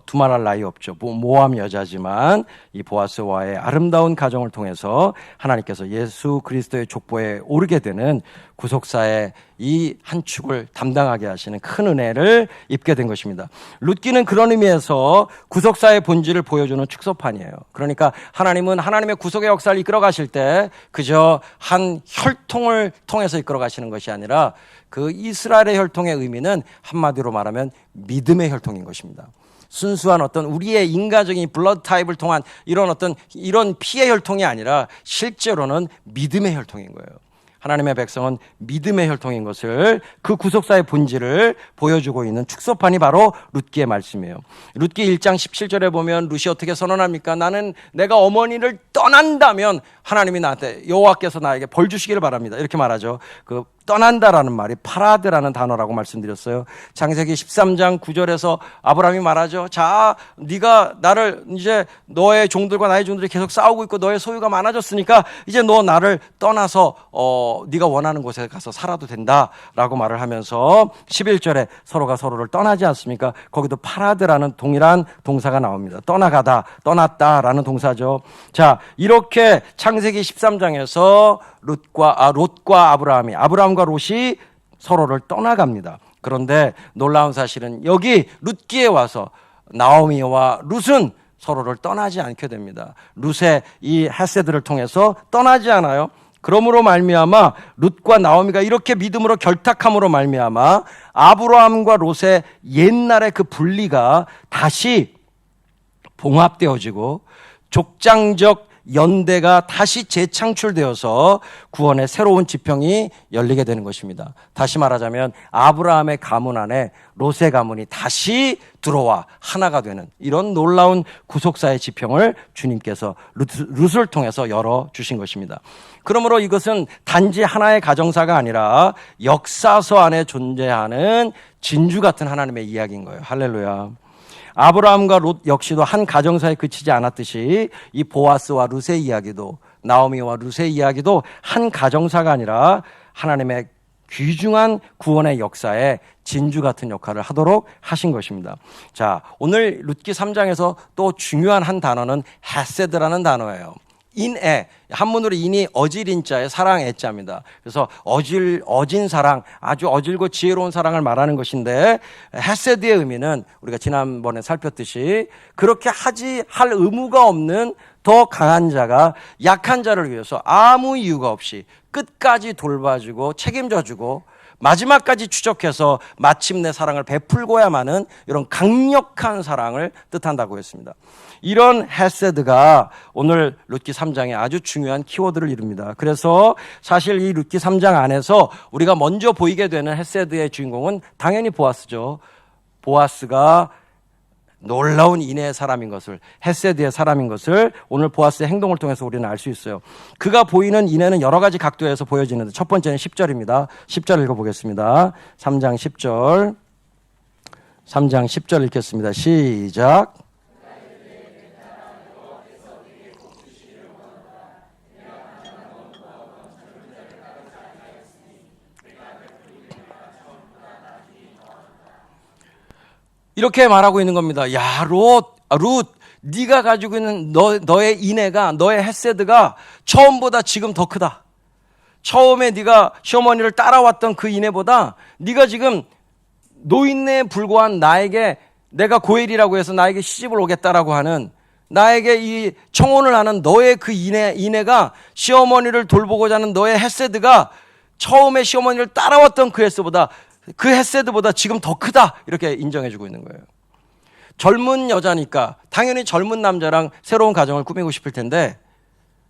두말할 나위 없죠. 모함 여자지만 이 보아스와의 아름다운 가정을 통해서 하나님께서 예수 그리스도의 족보에 오르게 되는 구속사의 이 한 축을 담당하게 하시는 큰 은혜를 입게 된 것입니다. 룻기는 그런 의미에서 구속사의 본질을 보여주는 축소판이에요. 그러니까 하나님은 하나님의 구속의 역사를 이끌어 가실 때 그저 한 혈통을 통해서 이끌어 가시는 것이 아니라 그 이스라엘의 혈통의 의미는 한마디로 말하면 믿음의 혈통인 것입니다. 순수한 어떤 우리의 인간적인 블러드 타입을 통한 이런 피의 혈통이 아니라 실제로는 믿음의 혈통인 거예요. 하나님의 백성은 믿음의 혈통인 것을 그 구속사의 본질을 보여주고 있는 축소판이 바로 룻기의 말씀이에요. 룻기 1장 17절에 보면 룻이 어떻게 선언합니까? 나는 내가 어머니를 떠난다면 하나님이 나한테 여호와께서 나에게 벌 주시기를 바랍니다. 이렇게 말하죠. 그 떠난다라는 말이 파라드라는 단어라고 말씀드렸어요. 창세기 13장 9절에서 아브라함이 말하죠. 자, 네가 나를 이제 너의 종들과 나의 종들이 계속 싸우고 있고 너의 소유가 많아졌으니까 이제 너 나를 떠나서 네가 원하는 곳에 가서 살아도 된다라고 말을 하면서 11절에 서로가 서로를 떠나지 않습니까? 거기도 파라드라는 동일한 동사가 나옵니다. 떠나가다, 떠났다라는 동사죠. 자, 이렇게 창세기 13장에서 롯과 아브라함과 롯이 서로를 떠나갑니다. 그런데 놀라운 사실은 여기 룻기에 와서 나오미와 룻은 서로를 떠나지 않게 됩니다. 룻의 이 헤세드를 통해서 떠나지 않아요. 그러므로 말미암아 룻과 나오미가 이렇게 믿음으로 결탁함으로 말미암아 아브라함과 롯의 옛날의 그 분리가 다시 봉합되어지고 족장적 연대가 다시 재창출되어서 구원의 새로운 지평이 열리게 되는 것입니다. 다시 말하자면 아브라함의 가문 안에 롯의 가문이 다시 들어와 하나가 되는 이런 놀라운 구속사의 지평을 주님께서 룻을 통해서 열어주신 것입니다. 그러므로 이것은 단지 하나의 가정사가 아니라 역사서 안에 존재하는 진주 같은 하나님의 이야기인 거예요. 할렐루야. 아브라함과 롯 역시도 한 가정사에 그치지 않았듯이 이 보아스와 룻의 이야기도 나오미와 룻의 이야기도 한 가정사가 아니라 하나님의 귀중한 구원의 역사에 진주 같은 역할을 하도록 하신 것입니다. 자, 오늘 룻기 3장에서 또 중요한 한 단어는 헤세드라는 단어예요. 인애, 한문으로 인이 어질인자의 사랑 애자입니다. 그래서 어진 사랑, 아주 어질고 지혜로운 사랑을 말하는 것인데 헤세드의 의미는 우리가 지난번에 살폈듯이 그렇게 할 의무가 없는 더 강한 자가 약한 자를 위해서 아무 이유가 없이 끝까지 돌봐주고 책임져주고 마지막까지 추적해서 마침내 사랑을 베풀고야 마는 이런 강력한 사랑을 뜻한다고 했습니다. 이런 헤세드가 오늘 룻기 3장에 아주 중요한 키워드를 이룹니다. 그래서 사실 이 룻기 3장 안에서 우리가 먼저 보이게 되는 헤세드의 주인공은 당연히 보아스죠. 보아스가 놀라운 인애의 사람인 것을, 헤세드의 사람인 것을 오늘 보아스의 행동을 통해서 우리는 알 수 있어요. 그가 보이는 인애는 여러 가지 각도에서 보여지는데 첫 번째는 10절입니다. 10절 읽어보겠습니다. 3장 10절. 3장 10절 읽겠습니다. 시작. 이렇게 말하고 있는 겁니다. 야, 룻, 네가 가지고 있는 너의 인애가, 너의 헤세드가 처음보다 지금 더 크다. 처음에 네가 시어머니를 따라왔던 그 인애보다 네가 지금 노인네에 불과한 나에게 내가 고엘이라고 해서 나에게 시집을 오겠다라고 하는 나에게 이 청혼을 하는 너의 그 인애가 시어머니를 돌보고자 하는 너의 헤세드가 처음에 시어머니를 따라왔던 그 헤세드보다 지금 더 크다 이렇게 인정해주고 있는 거예요. 젊은 여자니까 당연히 젊은 남자랑 새로운 가정을 꾸미고 싶을 텐데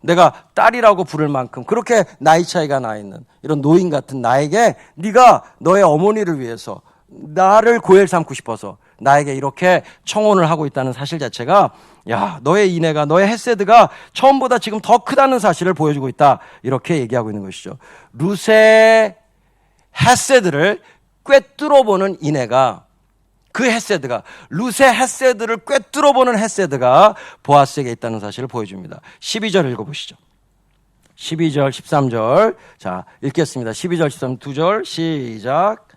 내가 딸이라고 부를 만큼 그렇게 나이 차이가 나 있는 이런 노인 같은 나에게 네가 너의 어머니를 위해서 나를 고엘 삼고 싶어서 나에게 이렇게 청혼을 하고 있다는 사실 자체가 야, 너의 인애가, 너의 헤세드가 처음보다 지금 더 크다는 사실을 보여주고 있다 이렇게 얘기하고 있는 것이죠. 룻의 헤세드를 꿰뚫어보는 인애가 그 헤세드가 룻의 헤세드를 꿰뚫어보는 헤세드가 보아스에게 있다는 사실을 보여줍니다. 12절 읽어보시죠. 12절 13절 자 읽겠습니다. 12절 13절 2절 시작.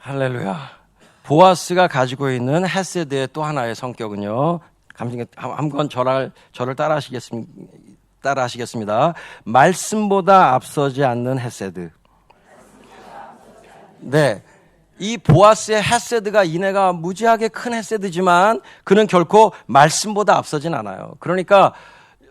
할렐루야. 보아스가 가지고 있는 헤세드의 또 하나의 성격은요. 한번 저를 따라하시겠습니다. 말씀보다 앞서지 않는 헤세드. 네. 이 보아스의 헤세드가 이내가 무지하게 큰 헤세드지만 그는 결코 말씀보다 앞서진 않아요. 그러니까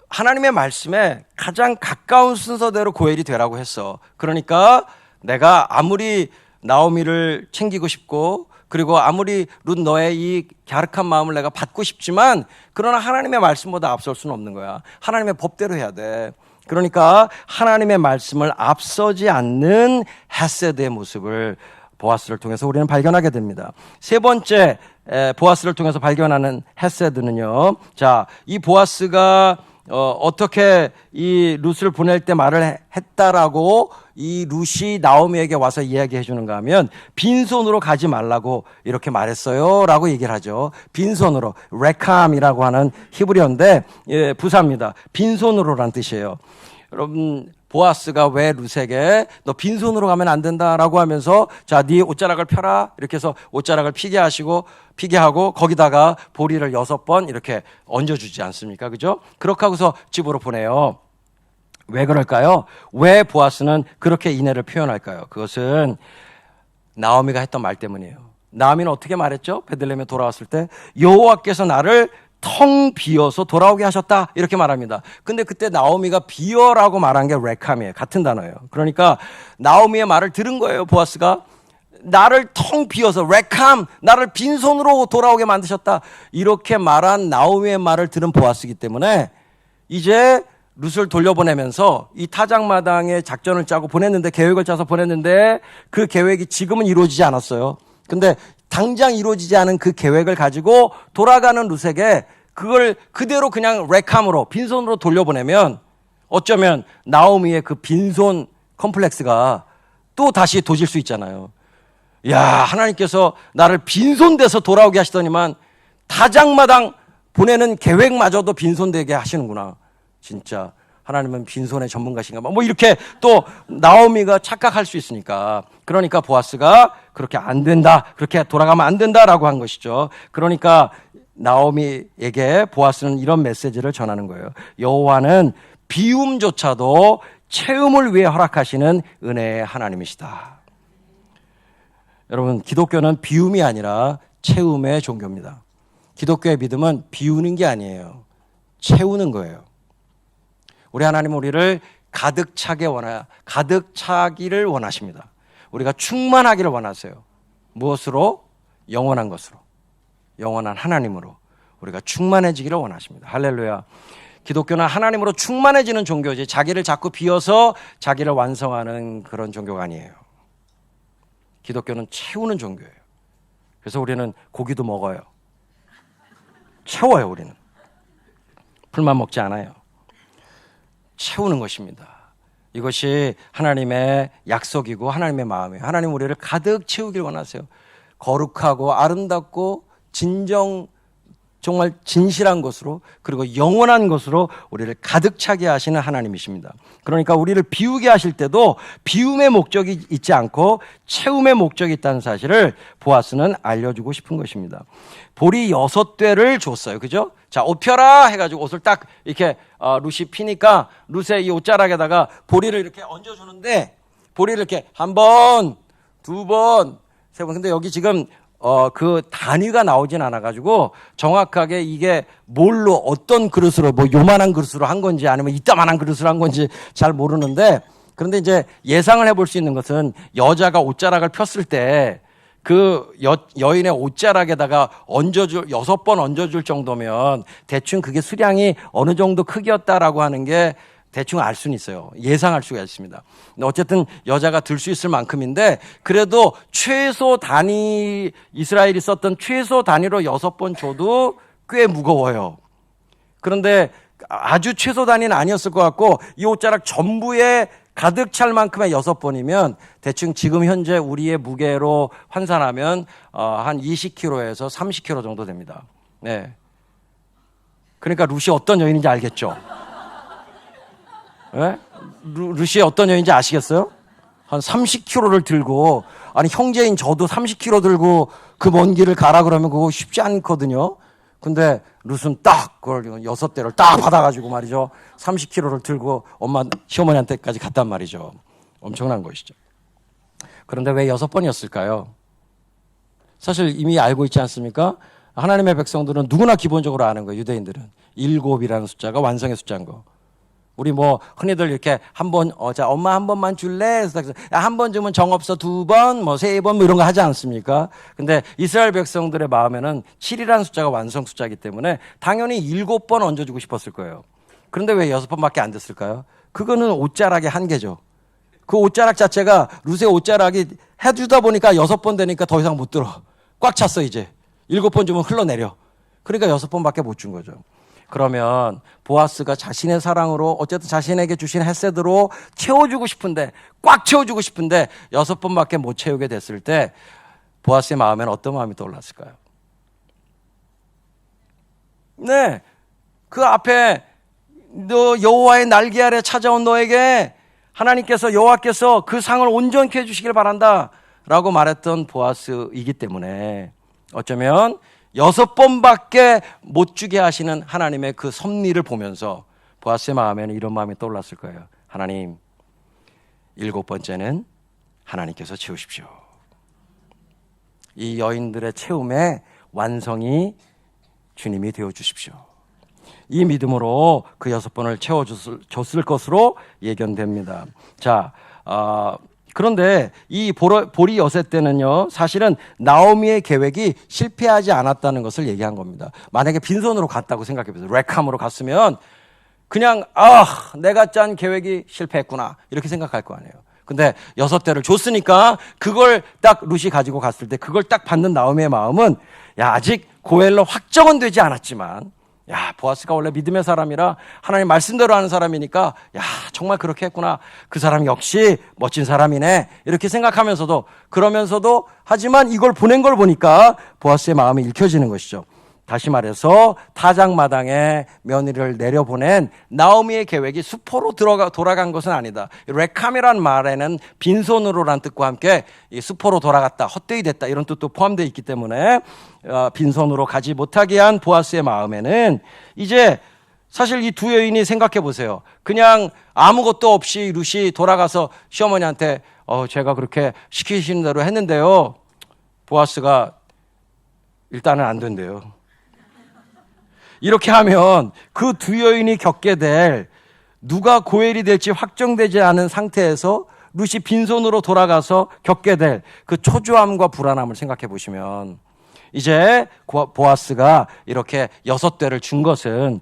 하나님의 말씀에 가장 가까운 순서대로 고엘이 되라고 했어. 그러니까 내가 아무리 나오미를 챙기고 싶고 그리고 아무리 룻 너의 이 갸륵한 마음을 내가 받고 싶지만 그러나 하나님의 말씀보다 앞설 수는 없는 거야. 하나님의 법대로 해야 돼. 그러니까 하나님의 말씀을 앞서지 않는 헤세드의 모습을 보아스를 통해서 우리는 발견하게 됩니다. 세 번째 보아스를 통해서 발견하는 헤세드는요. 자, 이 보아스가 어떻게 이 룻을 보낼 때 말을 했다라고 이 룻이 나오미에게 와서 이야기해 주는가 하면 빈손으로 가지 말라고 이렇게 말했어요 라고 얘기를 하죠. 빈손으로, 레캄이라고 하는 히브리어인데 부사입니다. 빈손으로란 뜻이에요. 여러분, 보아스가 왜 룻에게 너 빈손으로 가면 안 된다라고 하면서 자, 네 옷자락을 펴라 이렇게 해서 옷자락을 피게 하고 거기다가 보리를 6번 이렇게 얹어주지 않습니까? 그죠? 그렇게 하고서 집으로 보내요. 왜 그럴까요? 왜 보아스는 그렇게 인애를 표현할까요? 그것은 나오미가 했던 말 때문이에요. 나오미는 어떻게 말했죠? 베들레헴에 돌아왔을 때 여호와께서 나를 텅 비어서 돌아오게 하셨다 이렇게 말합니다. 근데 그때 나오미가 비어라고 말한 게 레캄이에요. 같은 단어예요. 그러니까 나오미의 말을 들은 거예요. 보아스가 나를 텅 비어서 레캄 나를 빈손으로 돌아오게 만드셨다 이렇게 말한 나오미의 말을 들은 보아스이기 때문에 이제 룻을 돌려보내면서 이 타작마당에 작전을 짜고 보냈는데 계획을 짜서 보냈는데 그 계획이 지금은 이루어지지 않았어요. 근데 당장 이루어지지 않은 그 계획을 가지고 돌아가는 룻에게 그걸 그대로 그냥 레캄으로 빈손으로 돌려보내면 어쩌면 나오미의 그 빈손 컴플렉스가 또 다시 도질 수 있잖아요. 야, 하나님께서 나를 빈손돼서 돌아오게 하시더니만 타작마당 보내는 계획마저도 빈손되게 하시는구나. 진짜 하나님은 빈손의 전문가신가 뭐 이렇게 또 나오미가 착각할 수 있으니까 그러니까 보아스가 그렇게 안 된다 그렇게 돌아가면 안 된다라고 한 것이죠. 그러니까 나오미에게 보아스는 이런 메시지를 전하는 거예요. 여호와는 비움조차도 채움을 위해 허락하시는 은혜의 하나님이시다. 여러분, 기독교는 비움이 아니라 채움의 종교입니다. 기독교의 믿음은 비우는 게 아니에요. 채우는 거예요. 우리 하나님은 우리를 가득 차기를 원하십니다. 우리가 충만하기를 원하세요. 무엇으로? 영원한 것으로. 영원한 하나님으로 우리가 충만해지기를 원하십니다. 할렐루야. 기독교는 하나님으로 충만해지는 종교지 자기를 자꾸 비워서 자기를 완성하는 그런 종교가 아니에요. 기독교는 채우는 종교예요. 그래서 우리는 고기도 먹어요. 채워요. 우리는 풀만 먹지 않아요. 채우는 것입니다. 이것이 하나님의 약속이고 하나님의 마음이에요. 하나님 우리를 가득 채우길 원하세요. 거룩하고 아름답고 정말 진실한 것으로 그리고 영원한 것으로 우리를 가득 차게 하시는 하나님이십니다. 그러니까 우리를 비우게 하실 때도 비움의 목적이 있지 않고 채움의 목적이 있다는 사실을 보아스는 알려주고 싶은 것입니다. 보리 6대를 줬어요. 그죠? 자, 옷 펴라 해가지고 옷을 딱 이렇게 룻이 피니까 룻의 이 옷자락에다가 보리를 이렇게 얹어주는데 보리를 이렇게 한 번, 두 번, 세 번. 근데 여기 지금 그 단위가 나오진 않아가지고 정확하게 이게 뭘로 어떤 그릇으로 뭐 요만한 그릇으로 한 건지 아니면 이따만한 그릇으로 한 건지 잘 모르는데 그런데 이제 예상을 해볼 수 있는 것은 여자가 옷자락을 폈을 때 그 여인의 옷자락에다가 6번 얹어줄 정도면 대충 그게 수량이 어느 정도 크기였다라고 하는 게 대충 알 수는 있어요. 예상할 수가 있습니다. 어쨌든 여자가 들 수 있을 만큼인데 그래도 최소 단위 이스라엘이 썼던 최소 단위로 6번 줘도 꽤 무거워요. 그런데 아주 최소 단위는 아니었을 것 같고 이 옷자락 전부에 가득 찰 만큼의 6번이면 대충 지금 현재 우리의 무게로 환산하면 한 20kg에서 30kg 정도 됩니다. 네. 그러니까 룻이 어떤 여인인지 알겠죠? 네? 룻이 어떤 여인인지 아시겠어요? 한 30kg를 들고, 아니 형제인 저도 30kg 들고 그 먼 길을 가라 그러면 그거 쉽지 않거든요. 근데 룻은 딱 그걸 6대를 딱 받아가지고 말이죠, 30kg를 들고 엄마 시어머니한테까지 갔단 말이죠. 엄청난 것이죠. 그런데 왜 6번이었을까요? 사실 이미 알고 있지 않습니까? 하나님의 백성들은 누구나 기본적으로 아는 거예요. 유대인들은 7이라는 숫자가 완성의 숫자인 거. 우리 뭐 흔히들 이렇게 한 번, 자 엄마 한 번만 줄래? 한 번 주면 정 없어, 2번, 뭐 3번 뭐 이런 거 하지 않습니까? 근데 이스라엘 백성들의 마음에는 7이라는 숫자가 완성 숫자이기 때문에 당연히 7번 얹어주고 싶었을 거예요. 그런데 왜 6번밖에 안 됐을까요? 그거는 옷자락의 한계죠. 그 옷자락 자체가, 룻의 옷자락이 해주다 보니까 6번 되니까 더 이상 못 들어. 꽉 찼어 이제. 7번 주면 흘러내려. 그러니까 6번밖에 못 준 거죠. 그러면 보아스가 자신의 사랑으로 어쨌든 자신에게 주신 헤세드로 채워주고 싶은데, 꽉 채워주고 싶은데 6번밖에 못 채우게 됐을 때 보아스의 마음에는 어떤 마음이 떠올랐을까요? 네, 그 앞에 너 여호와의 날개 아래 찾아온 너에게 하나님께서, 여호와께서 그 상을 온전케 해주시길 바란다 라고 말했던 보아스이기 때문에 어쩌면 6번밖에 못 주게 하시는 하나님의 그 섭리를 보면서 보아스의 마음에는 이런 마음이 떠올랐을 거예요. 하나님, 7번째는 하나님께서 채우십시오. 이 여인들의 채움의 완성이 주님이 되어주십시오. 이 믿음으로 그 6번을 채워줬을 것으로 예견됩니다. 자, 그런데 이 보리 여세 때는요, 사실은 나오미의 계획이 실패하지 않았다는 것을 얘기한 겁니다. 만약에 빈손으로 갔다고 생각해 보세요. 레캄으로 갔으면 그냥 내가 짠 계획이 실패했구나 이렇게 생각할 거 아니에요. 근데 6대를 줬으니까 그걸 딱 룻이 가지고 갔을 때 그걸 딱 받는 나오미의 마음은, 야, 아직 고엘로 확정은 되지 않았지만, 야, 보아스가 원래 믿음의 사람이라 하나님 말씀대로 하는 사람이니까, 야, 정말 그렇게 했구나. 그 사람 역시 멋진 사람이네. 이렇게 생각하면서도, 그러면서도, 하지만 이걸 보낸 걸 보니까 보아스의 마음이 읽혀지는 것이죠. 다시 말해서 타작마당에 며느리를 내려보낸 나오미의 계획이 수포로 돌아간 것은 아니다. 레캄이란 말에는 빈손으로란 뜻과 함께 이 수포로 돌아갔다, 헛되이 됐다 이런 뜻도 포함되어 있기 때문에 빈손으로 가지 못하게 한 보아스의 마음에는 이제 사실 이 두 여인이 생각해 보세요. 그냥 아무것도 없이 룻이 돌아가서 시어머니한테 제가 그렇게 시키시는 대로 했는데요, 보아스가 일단은 안 된대요. 이렇게 하면 그 두 여인이 겪게 될, 누가 고엘이 될지 확정되지 않은 상태에서 룻이 빈손으로 돌아가서 겪게 될 그 초조함과 불안함을 생각해 보시면, 이제 보아스가 이렇게 6대를 준 것은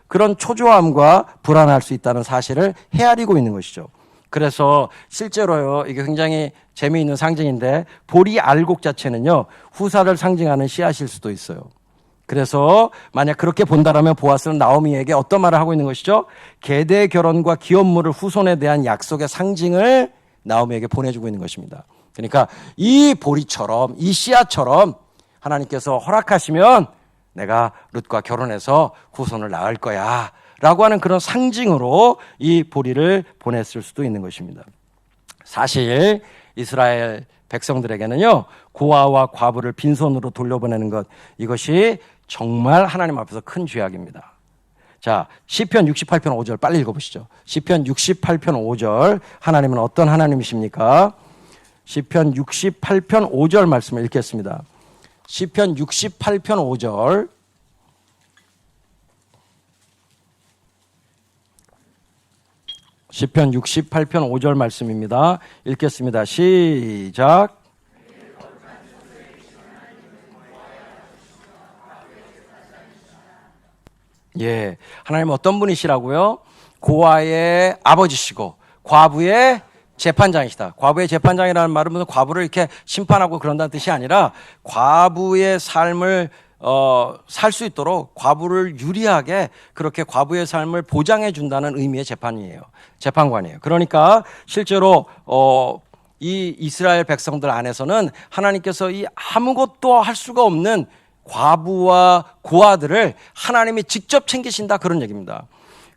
그런 초조함과 불안할 수 있다는 사실을 헤아리고 있는 것이죠. 그래서 실제로요, 이게 굉장히 재미있는 상징인데, 보리 알곡 자체는요, 후사를 상징하는 씨앗일 수도 있어요. 그래서 만약 그렇게 본다라면 보아스는 나오미에게 어떤 말을 하고 있는 것이죠? 계대 결혼과 기업물을 후손에 대한 약속의 상징을 나오미에게 보내주고 있는 것입니다. 그러니까 이 보리처럼, 이 씨앗처럼 하나님께서 허락하시면 내가 룻과 결혼해서 후손을 낳을 거야 라고 하는 그런 상징으로 이 보리를 보냈을 수도 있는 것입니다. 사실 이스라엘 백성들에게는요, 고아와 과부를 빈손으로 돌려보내는 것, 이것이 정말 하나님 앞에서 큰 죄악입니다. 자, 시편 68편 5절 빨리 읽어보시죠. 시편 68편 5절, 하나님은 어떤 하나님이십니까? 시편 68편 5절 말씀을 읽겠습니다. 시편 68편 5절, 시편 68편 5절 말씀입니다. 읽겠습니다. 시작. 예, 하나님 어떤 분이시라고요? 고아의 아버지시고 과부의 재판장이시다. 과부의 재판장이라는 말은 무슨 과부를 이렇게 심판하고 그런다는 뜻이 아니라, 과부의 삶을 살 수 있도록 과부를 유리하게 그렇게 과부의 삶을 보장해 준다는 의미의 재판관이에요. 그러니까 실제로 이 이스라엘 백성들 안에서는 하나님께서 이 아무것도 할 수가 없는 과부와 고아들을 하나님이 직접 챙기신다, 그런 얘기입니다.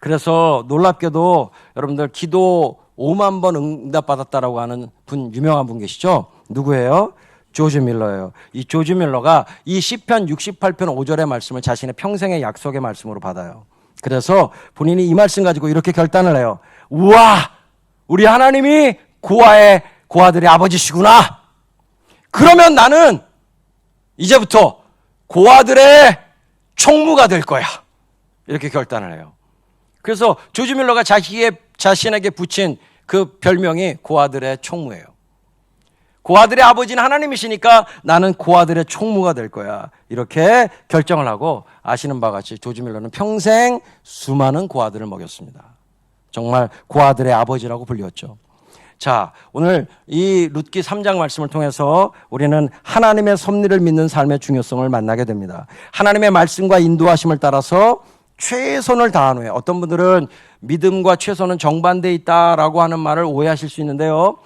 그래서 놀랍게도 여러분들 기도 5만 번 응답받았다라고 하는 분, 유명한 분 계시죠? 누구예요? 조지 밀러예요. 이 조지 밀러가 이 시편 68편 5절의 말씀을 자신의 평생의 약속의 말씀으로 받아요. 그래서 본인이 이 말씀 가지고 이렇게 결단을 해요. 우와! 우리 하나님이 고아들의 아버지시구나. 그러면 나는 이제부터 고아들의 총무가 될 거야. 이렇게 결단을 해요. 그래서 조지 밀러가 자신에게 붙인 그 별명이 고아들의 총무예요. 고아들의 아버지는 하나님이시니까 나는 고아들의 총무가 될 거야. 이렇게 결정을 하고 아시는 바와 같이 조지 밀러는 평생 수많은 고아들을 먹였습니다. 정말 고아들의 아버지라고 불렸죠. 자, 오늘 이 룻기 3장 말씀을 통해서 우리는 하나님의 섭리를 믿는 삶의 중요성을 만나게 됩니다. 하나님의 말씀과 인도하심을 따라서 최선을 다한 후에, 어떤 분들은 믿음과 최선은 정반대에 있다라고 하는 말을 오해하실 수 있는데요.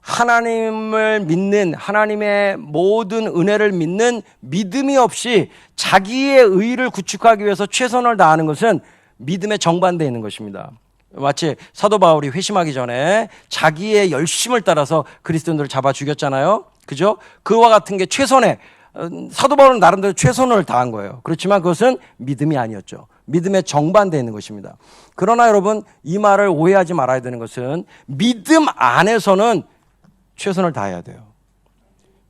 하나님을 믿는, 하나님의 모든 은혜를 믿는 믿음이 없이 자기의 의의를 구축하기 위해서 최선을 다하는 것은 믿음의 정반대에 있는 것입니다. 마치 사도 바울이 회심하기 전에 자기의 열심을 따라서 그리스도인들을 잡아 죽였잖아요. 그죠? 그와 같은 게 사도 바울은 나름대로 최선을 다한 거예요. 그렇지만 그것은 믿음이 아니었죠. 믿음의 정반대에 있는 것입니다. 그러나 여러분, 이 말을 오해하지 말아야 되는 것은 믿음 안에서는 최선을 다해야 돼요.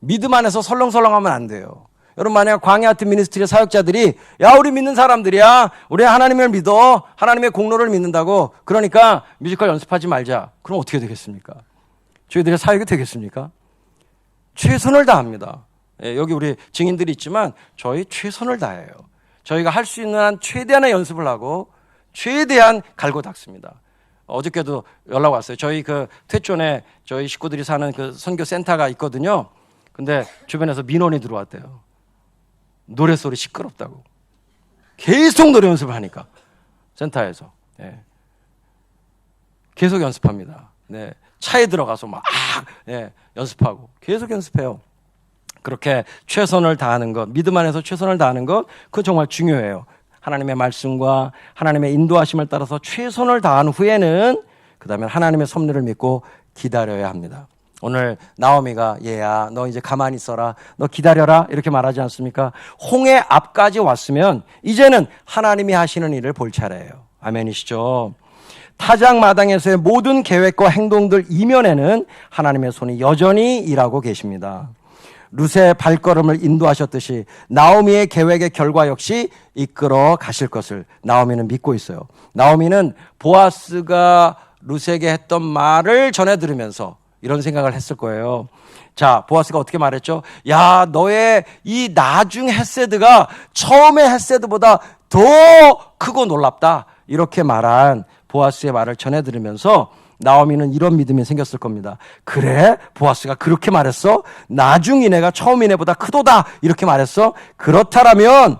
믿음 안에서 설렁설렁하면 안 돼요. 여러분, 만약 광야 같은 미니스트리 사역자들이 야, 우리 믿는 사람들이야, 우리 하나님을 믿어, 하나님의 공로를 믿는다고, 그러니까 뮤지컬 연습하지 말자. 그럼 어떻게 되겠습니까? 저희들의 사역이 되겠습니까? 최선을 다합니다. 여기 우리 증인들이 있지만 저희 최선을 다해요. 저희가 할 수 있는 한 최대한의 연습을 하고 최대한 갈고 닦습니다. 어저께도 연락 왔어요. 저희 그 퇴촌에 저희 식구들이 사는 그 선교 센터가 있거든요. 근데 주변에서 민원이 들어왔대요. 노래소리 시끄럽다고. 계속 노래 연습을 하니까 센터에서. 네. 계속 연습합니다. 네. 차에 들어가서 막 연습하고 계속 연습해요. 그렇게 최선을 다하는 것, 믿음 안에서 최선을 다하는 것, 그거 정말 중요해요. 하나님의 말씀과 하나님의 인도하심을 따라서 최선을 다한 후에는 그 다음에 하나님의 섭리를 믿고 기다려야 합니다. 오늘 나오미가 얘야, 너 이제 가만히 있어라, 너 기다려라, 이렇게 말하지 않습니까? 홍해 앞까지 왔으면 이제는 하나님이 하시는 일을 볼 차례예요. 아멘이시죠? 타작마당에서의 모든 계획과 행동들 이면에는 하나님의 손이 여전히 일하고 계십니다. 룻의 발걸음을 인도하셨듯이 나오미의 계획의 결과 역시 이끌어 가실 것을 나오미는 믿고 있어요. 나오미는 보아스가 룻에게 했던 말을 전해 들으면서 이런 생각을 했을 거예요. 자, 보아스가 어떻게 말했죠? 야, 너의 이 나중 헤세드가 처음의 헤세드보다 더 크고 놀랍다. 이렇게 말한 보아스의 말을 전해 들으면서 나오미는 이런 믿음이 생겼을 겁니다. 그래? 보아스가 그렇게 말했어? 나중 이내가 처음 이내보다 크도다. 이렇게 말했어? 그렇다라면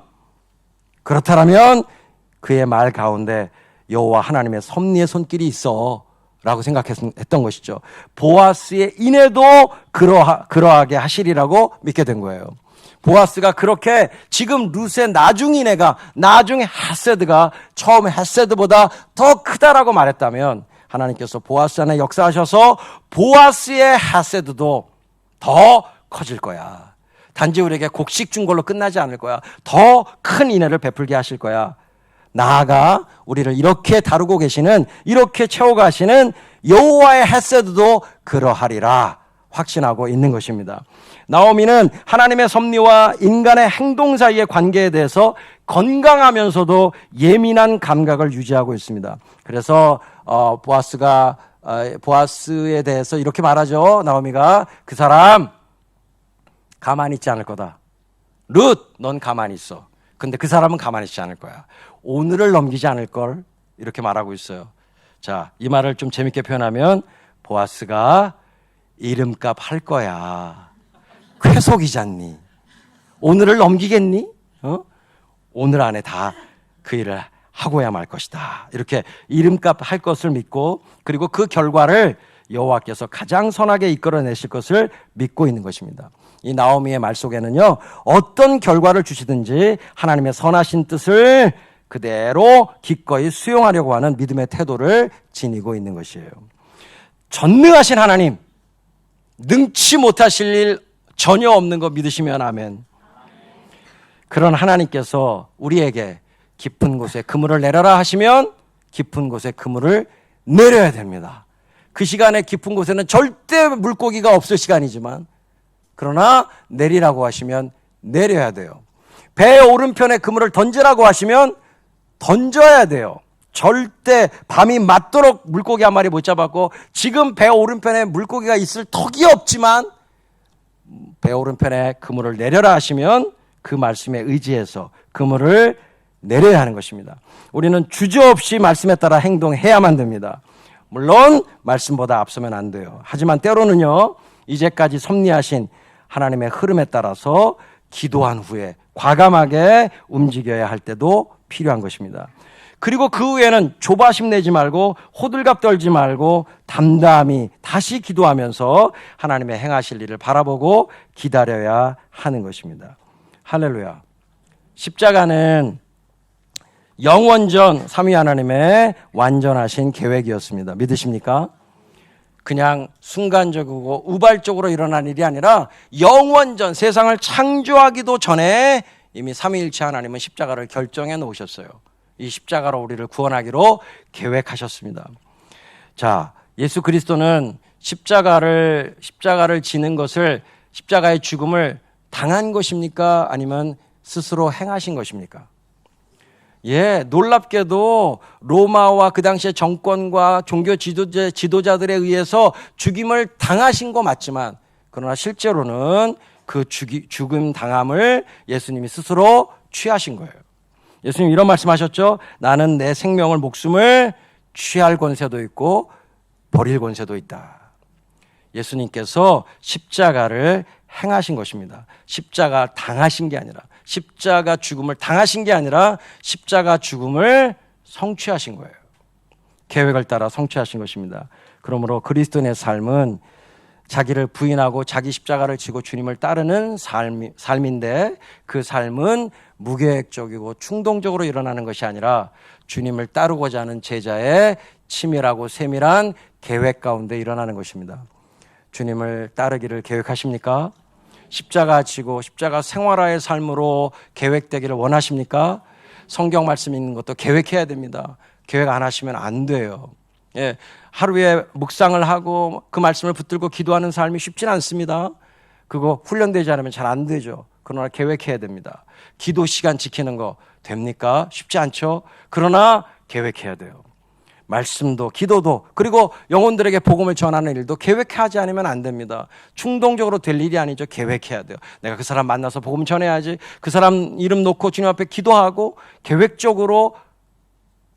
그의 말 가운데 여호와 하나님의 섭리의 손길이 있어 라고 생각했던 것이죠. 보아스의 인애도 그러하게 하시리라고 믿게 된 거예요. 보아스가 그렇게 지금 룻의 나중 이내가, 나중에 핫세드가 처음에 핫세드보다 더 크다라고 말했다면 하나님께서 보아스 안에 역사하셔서 보아스의 핫세드도 더 커질 거야. 단지 우리에게 곡식 준 걸로 끝나지 않을 거야. 더 큰 인애를 베풀게 하실 거야. 나아가 우리를 이렇게 다루고 계시는, 이렇게 채워가시는 여호와의 핫세드도 그러하리라 확신하고 있는 것입니다. 나오미는 하나님의 섭리와 인간의 행동 사이의 관계에 대해서 건강하면서도 예민한 감각을 유지하고 있습니다. 그래서 보아스에 대해서 이렇게 말하죠. 나오미가 그 사람 가만히 있지 않을 거다. 룻, 넌 가만히 있어. 근데 그 사람은 가만히 있지 않을 거야. 오늘을 넘기지 않을 걸, 이렇게 말하고 있어요. 자, 이 말을 좀 재밌게 표현하면 보아스가 이름값 할 거야. 쾌속이잖니. 오늘을 넘기겠니? 오늘 안에 다 그 일을 하고야 말 것이다. 이렇게 이름값 할 것을 믿고, 그리고 그 결과를 여호와께서 가장 선하게 이끌어내실 것을 믿고 있는 것입니다. 이 나오미의 말 속에는요, 어떤 결과를 주시든지 하나님의 선하신 뜻을 그대로 기꺼이 수용하려고 하는 믿음의 태도를 지니고 있는 것이에요. 전능하신 하나님, 능치 못하실 일 전혀 없는 거 믿으시면 아멘. 그런 하나님께서 우리에게 깊은 곳에 그물을 내려라 하시면 깊은 곳에 그물을 내려야 됩니다. 그 시간에 깊은 곳에는 절대 물고기가 없을 시간이지만, 그러나 내리라고 하시면 내려야 돼요. 배의 오른편에 그물을 던지라고 하시면 던져야 돼요. 절대 밤이 맞도록 물고기 한 마리 못 잡았고, 지금 배 오른편에 물고기가 있을 턱이 없지만 배 오른편에 그물을 내려라 하시면 그 말씀에 의지해서 그물을 내려야 하는 것입니다. 우리는 주저없이 말씀에 따라 행동해야만 됩니다. 물론 말씀보다 앞서면 안 돼요. 하지만 때로는요, 이제까지 섭리하신 하나님의 흐름에 따라서 기도한 후에 과감하게 움직여야 할 때도 필요한 것입니다. 그리고 그 후에는 조바심 내지 말고 호들갑 떨지 말고 담담히 다시 기도하면서 하나님의 행하실 일을 바라보고 기다려야 하는 것입니다. 할렐루야. 십자가는 영원전 삼위 하나님의 완전하신 계획이었습니다. 믿으십니까? 그냥 순간적이고 우발적으로 일어난 일이 아니라 영원전, 세상을 창조하기도 전에 이미 삼위일체 하나님은 십자가를 결정해 놓으셨어요. 이 십자가로 우리를 구원하기로 계획하셨습니다. 자, 예수 그리스도는 십자가를 지는 것을, 십자가의 죽음을 당한 것입니까? 아니면 스스로 행하신 것입니까? 예, 놀랍게도 로마와 그 당시의 정권과 종교 지도자들에 의해서 죽임을 당하신 거 맞지만, 그러나 실제로는 그 죽음 당함을 예수님이 스스로 취하신 거예요. 예수님 이런 말씀하셨죠. 나는 내 생명을, 목숨을 취할 권세도 있고 버릴 권세도 있다. 예수님께서 십자가를 행하신 것입니다. 십자가 당하신 게 아니라, 십자가 죽음을 당하신 게 아니라 십자가 죽음을 성취하신 거예요. 계획을 따라 성취하신 것입니다. 그러므로 그리스도인의 삶은 자기를 부인하고 자기 십자가를 지고 주님을 따르는 삶인데, 그 삶은 무계획적이고 충동적으로 일어나는 것이 아니라 주님을 따르고자 하는 제자의 치밀하고 세밀한 계획 가운데 일어나는 것입니다. 주님을 따르기를 계획하십니까? 십자가 지고 십자가 생활화의 삶으로 계획되기를 원하십니까? 성경 말씀 있는 것도 계획해야 됩니다. 계획 안 하시면 안 돼요. 예, 하루에 묵상을 하고 그 말씀을 붙들고 기도하는 삶이 쉽진 않습니다. 그거 훈련되지 않으면 잘 안 되죠. 그러나 계획해야 됩니다. 기도 시간 지키는 거 됩니까? 쉽지 않죠. 그러나 계획해야 돼요. 말씀도 기도도, 그리고 영혼들에게 복음을 전하는 일도 계획하지 않으면 안 됩니다. 충동적으로 될 일이 아니죠. 계획해야 돼요. 내가 그 사람 만나서 복음 전해야지. 그 사람 이름 놓고 주님 앞에 기도하고 계획적으로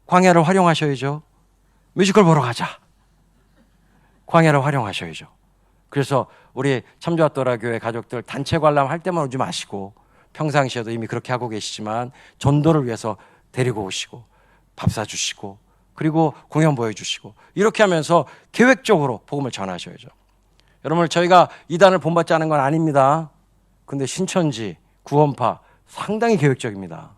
광야를 활용하셔야죠. 뮤지컬 보러 가자. 광야를 활용하셔야죠. 그래서 우리 참조아또라 교회 가족들 단체 관람할 때만 오지 마시고, 평상시에도 이미 그렇게 하고 계시지만 전도를 위해서 데리고 오시고 밥 사주시고 그리고 공연 보여주시고, 이렇게 하면서 계획적으로 복음을 전하셔야죠. 여러분, 저희가 이단을 본받지 않은 건 아닙니다. 근데 신천지, 구원파 상당히 계획적입니다.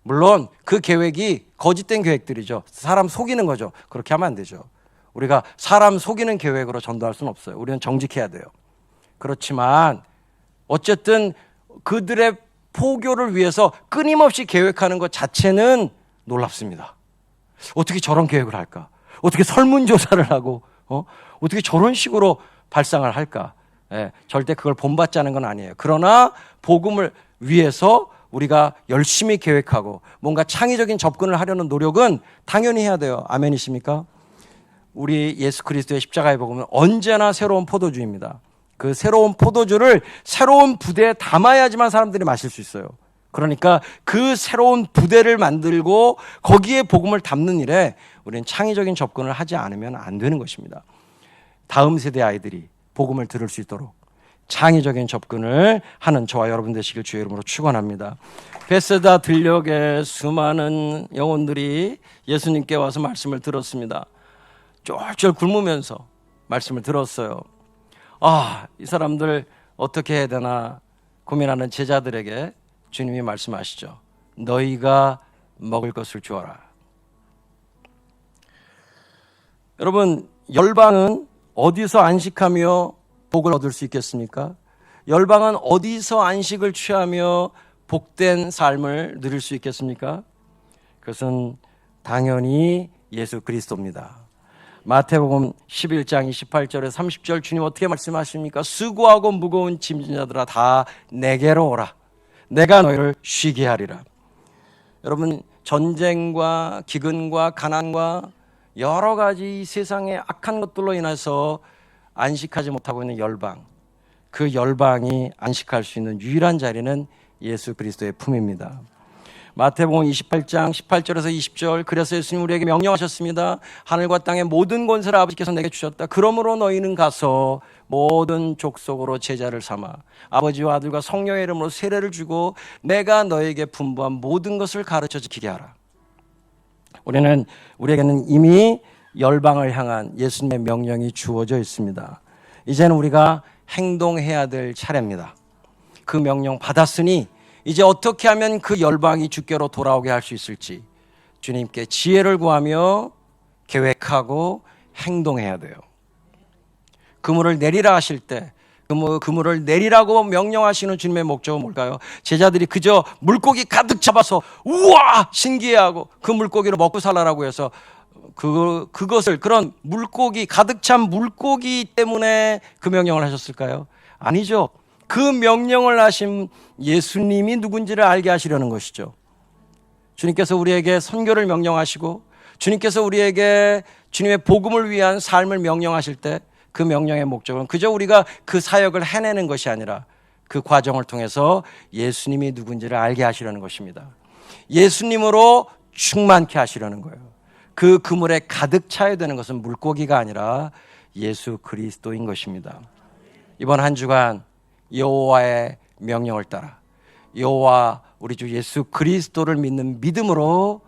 물론 그 계획이 거짓된 계획들이죠. 사람 속이는 거죠. 그렇게 하면 안 되죠. 우리가 사람 속이는 계획으로 전도할 수는 없어요. 우리는 정직해야 돼요. 그렇지만 어쨌든 그들의 포교를 위해서 끊임없이 계획하는 것 자체는 놀랍습니다. 어떻게 저런 계획을 할까? 어떻게 설문조사를 하고 어떻게 저런 식으로 발상을 할까? 예, 절대 그걸 본받지 않은 건 아니에요. 그러나 복음을 위해서 우리가 열심히 계획하고 뭔가 창의적인 접근을 하려는 노력은 당연히 해야 돼요. 아멘이십니까? 우리 예수 그리스도의 십자가의 복음은 언제나 새로운 포도주입니다. 그 새로운 포도주를 새로운 부대에 담아야지만 사람들이 마실 수 있어요. 그러니까 그 새로운 부대를 만들고 거기에 복음을 담는 일에 우리는 창의적인 접근을 하지 않으면 안 되는 것입니다. 다음 세대 아이들이 복음을 들을 수 있도록 창의적인 접근을 하는 저와 여러분 되시길 주의 이름으로 축원합니다. 베세다 들녘에 수많은 영혼들이 예수님께 와서 말씀을 들었습니다. 쫄쫄 굶으면서 말씀을 들었어요. 이 사람들 어떻게 해야 되나 고민하는 제자들에게 주님이 말씀하시죠. 너희가 먹을 것을 주어라. 여러분, 열방은 어디서 안식하며 복을 얻을 수 있겠습니까? 열방은 어디서 안식을 취하며 복된 삶을 누릴 수 있겠습니까? 그것은 당연히 예수 그리스도입니다. 마태복음 11장 28절에 30절 주님 어떻게 말씀하십니까? 수고하고 무거운 짐진 자들아 다 내게로 오라. 내가 너희를 쉬게 하리라. 여러분, 전쟁과 기근과 가난과 여러 가지 세상의 악한 것들로 인해서 안식하지 못하고 있는 열방, 그 열방이 안식할 수 있는 유일한 자리는 예수 그리스도의 품입니다. 마태복음 28장 18절에서 20절, 그래서 예수님 우리에게 명령하셨습니다. 하늘과 땅의 모든 권세를 아버지께서 내게 주셨다. 그러므로 너희는 가서 모든 족속으로 제자를 삼아 아버지와 아들과 성령의 이름으로 세례를 주고 내가 너에게 분부한 모든 것을 가르쳐 지키게 하라. 우리에게는 이미 열방을 향한 예수님의 명령이 주어져 있습니다. 이제는 우리가 행동해야 될 차례입니다. 그 명령 받았으니 이제 어떻게 하면 그 열방이 주께로 돌아오게 할 수 있을지 주님께 지혜를 구하며 계획하고 행동해야 돼요. 그물을 내리라 하실 때 그물을 내리라고 명령하시는 주님의 목적은 뭘까요? 제자들이 그저 물고기 가득 잡아서 우와 신기해하고 그 물고기로 먹고 살라라고 해서 그것을 그런 물고기 가득 찬 물고기 때문에 그 명령을 하셨을까요? 아니죠. 그 명령을 하신 예수님이 누군지를 알게 하시려는 것이죠. 주님께서 우리에게 선교를 명령하시고 주님께서 우리에게 주님의 복음을 위한 삶을 명령하실 때 그 명령의 목적은 그저 우리가 그 사역을 해내는 것이 아니라 그 과정을 통해서 예수님이 누군지를 알게 하시려는 것입니다. 예수님으로 충만케 하시려는 거예요. 그 그물에 가득 차야 되는 것은 물고기가 아니라 예수 그리스도인 것입니다. 이번 한 주간 여호와의 명령을 따라 여호와 우리 주 예수 그리스도를 믿는 믿음으로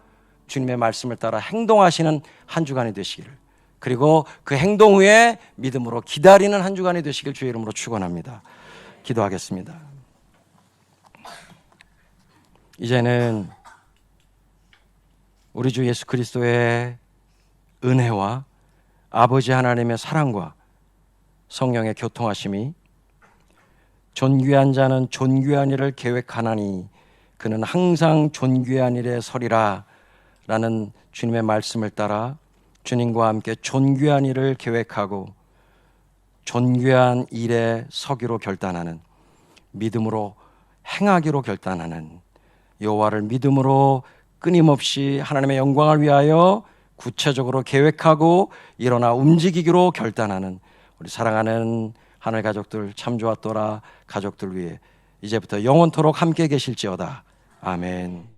주님의 말씀을 따라 행동하시는 한 주간이 되시기를, 그리고 그 행동 후에 믿음으로 기다리는 한 주간이 되시길 주의 이름으로 축원합니다. 기도하겠습니다. 이제는 우리 주 예수 그리스도의 은혜와 아버지 하나님의 사랑과 성령의 교통하심이 존귀한 자는 존귀한 일을 계획하나니 그는 항상 존귀한 일에 서리라 라는 주님의 말씀을 따라 주님과 함께 존귀한 일을 계획하고 존귀한 일에 서기로 결단하는, 믿음으로 행하기로 결단하는, 여호와를 믿음으로 끊임없이 하나님의 영광을 위하여 구체적으로 계획하고 일어나 움직이기로 결단하는 우리 사랑하는 하늘 가족들, 참 좋았더라 가족들 위해 이제부터 영원토록 함께 계실지어다. 아멘.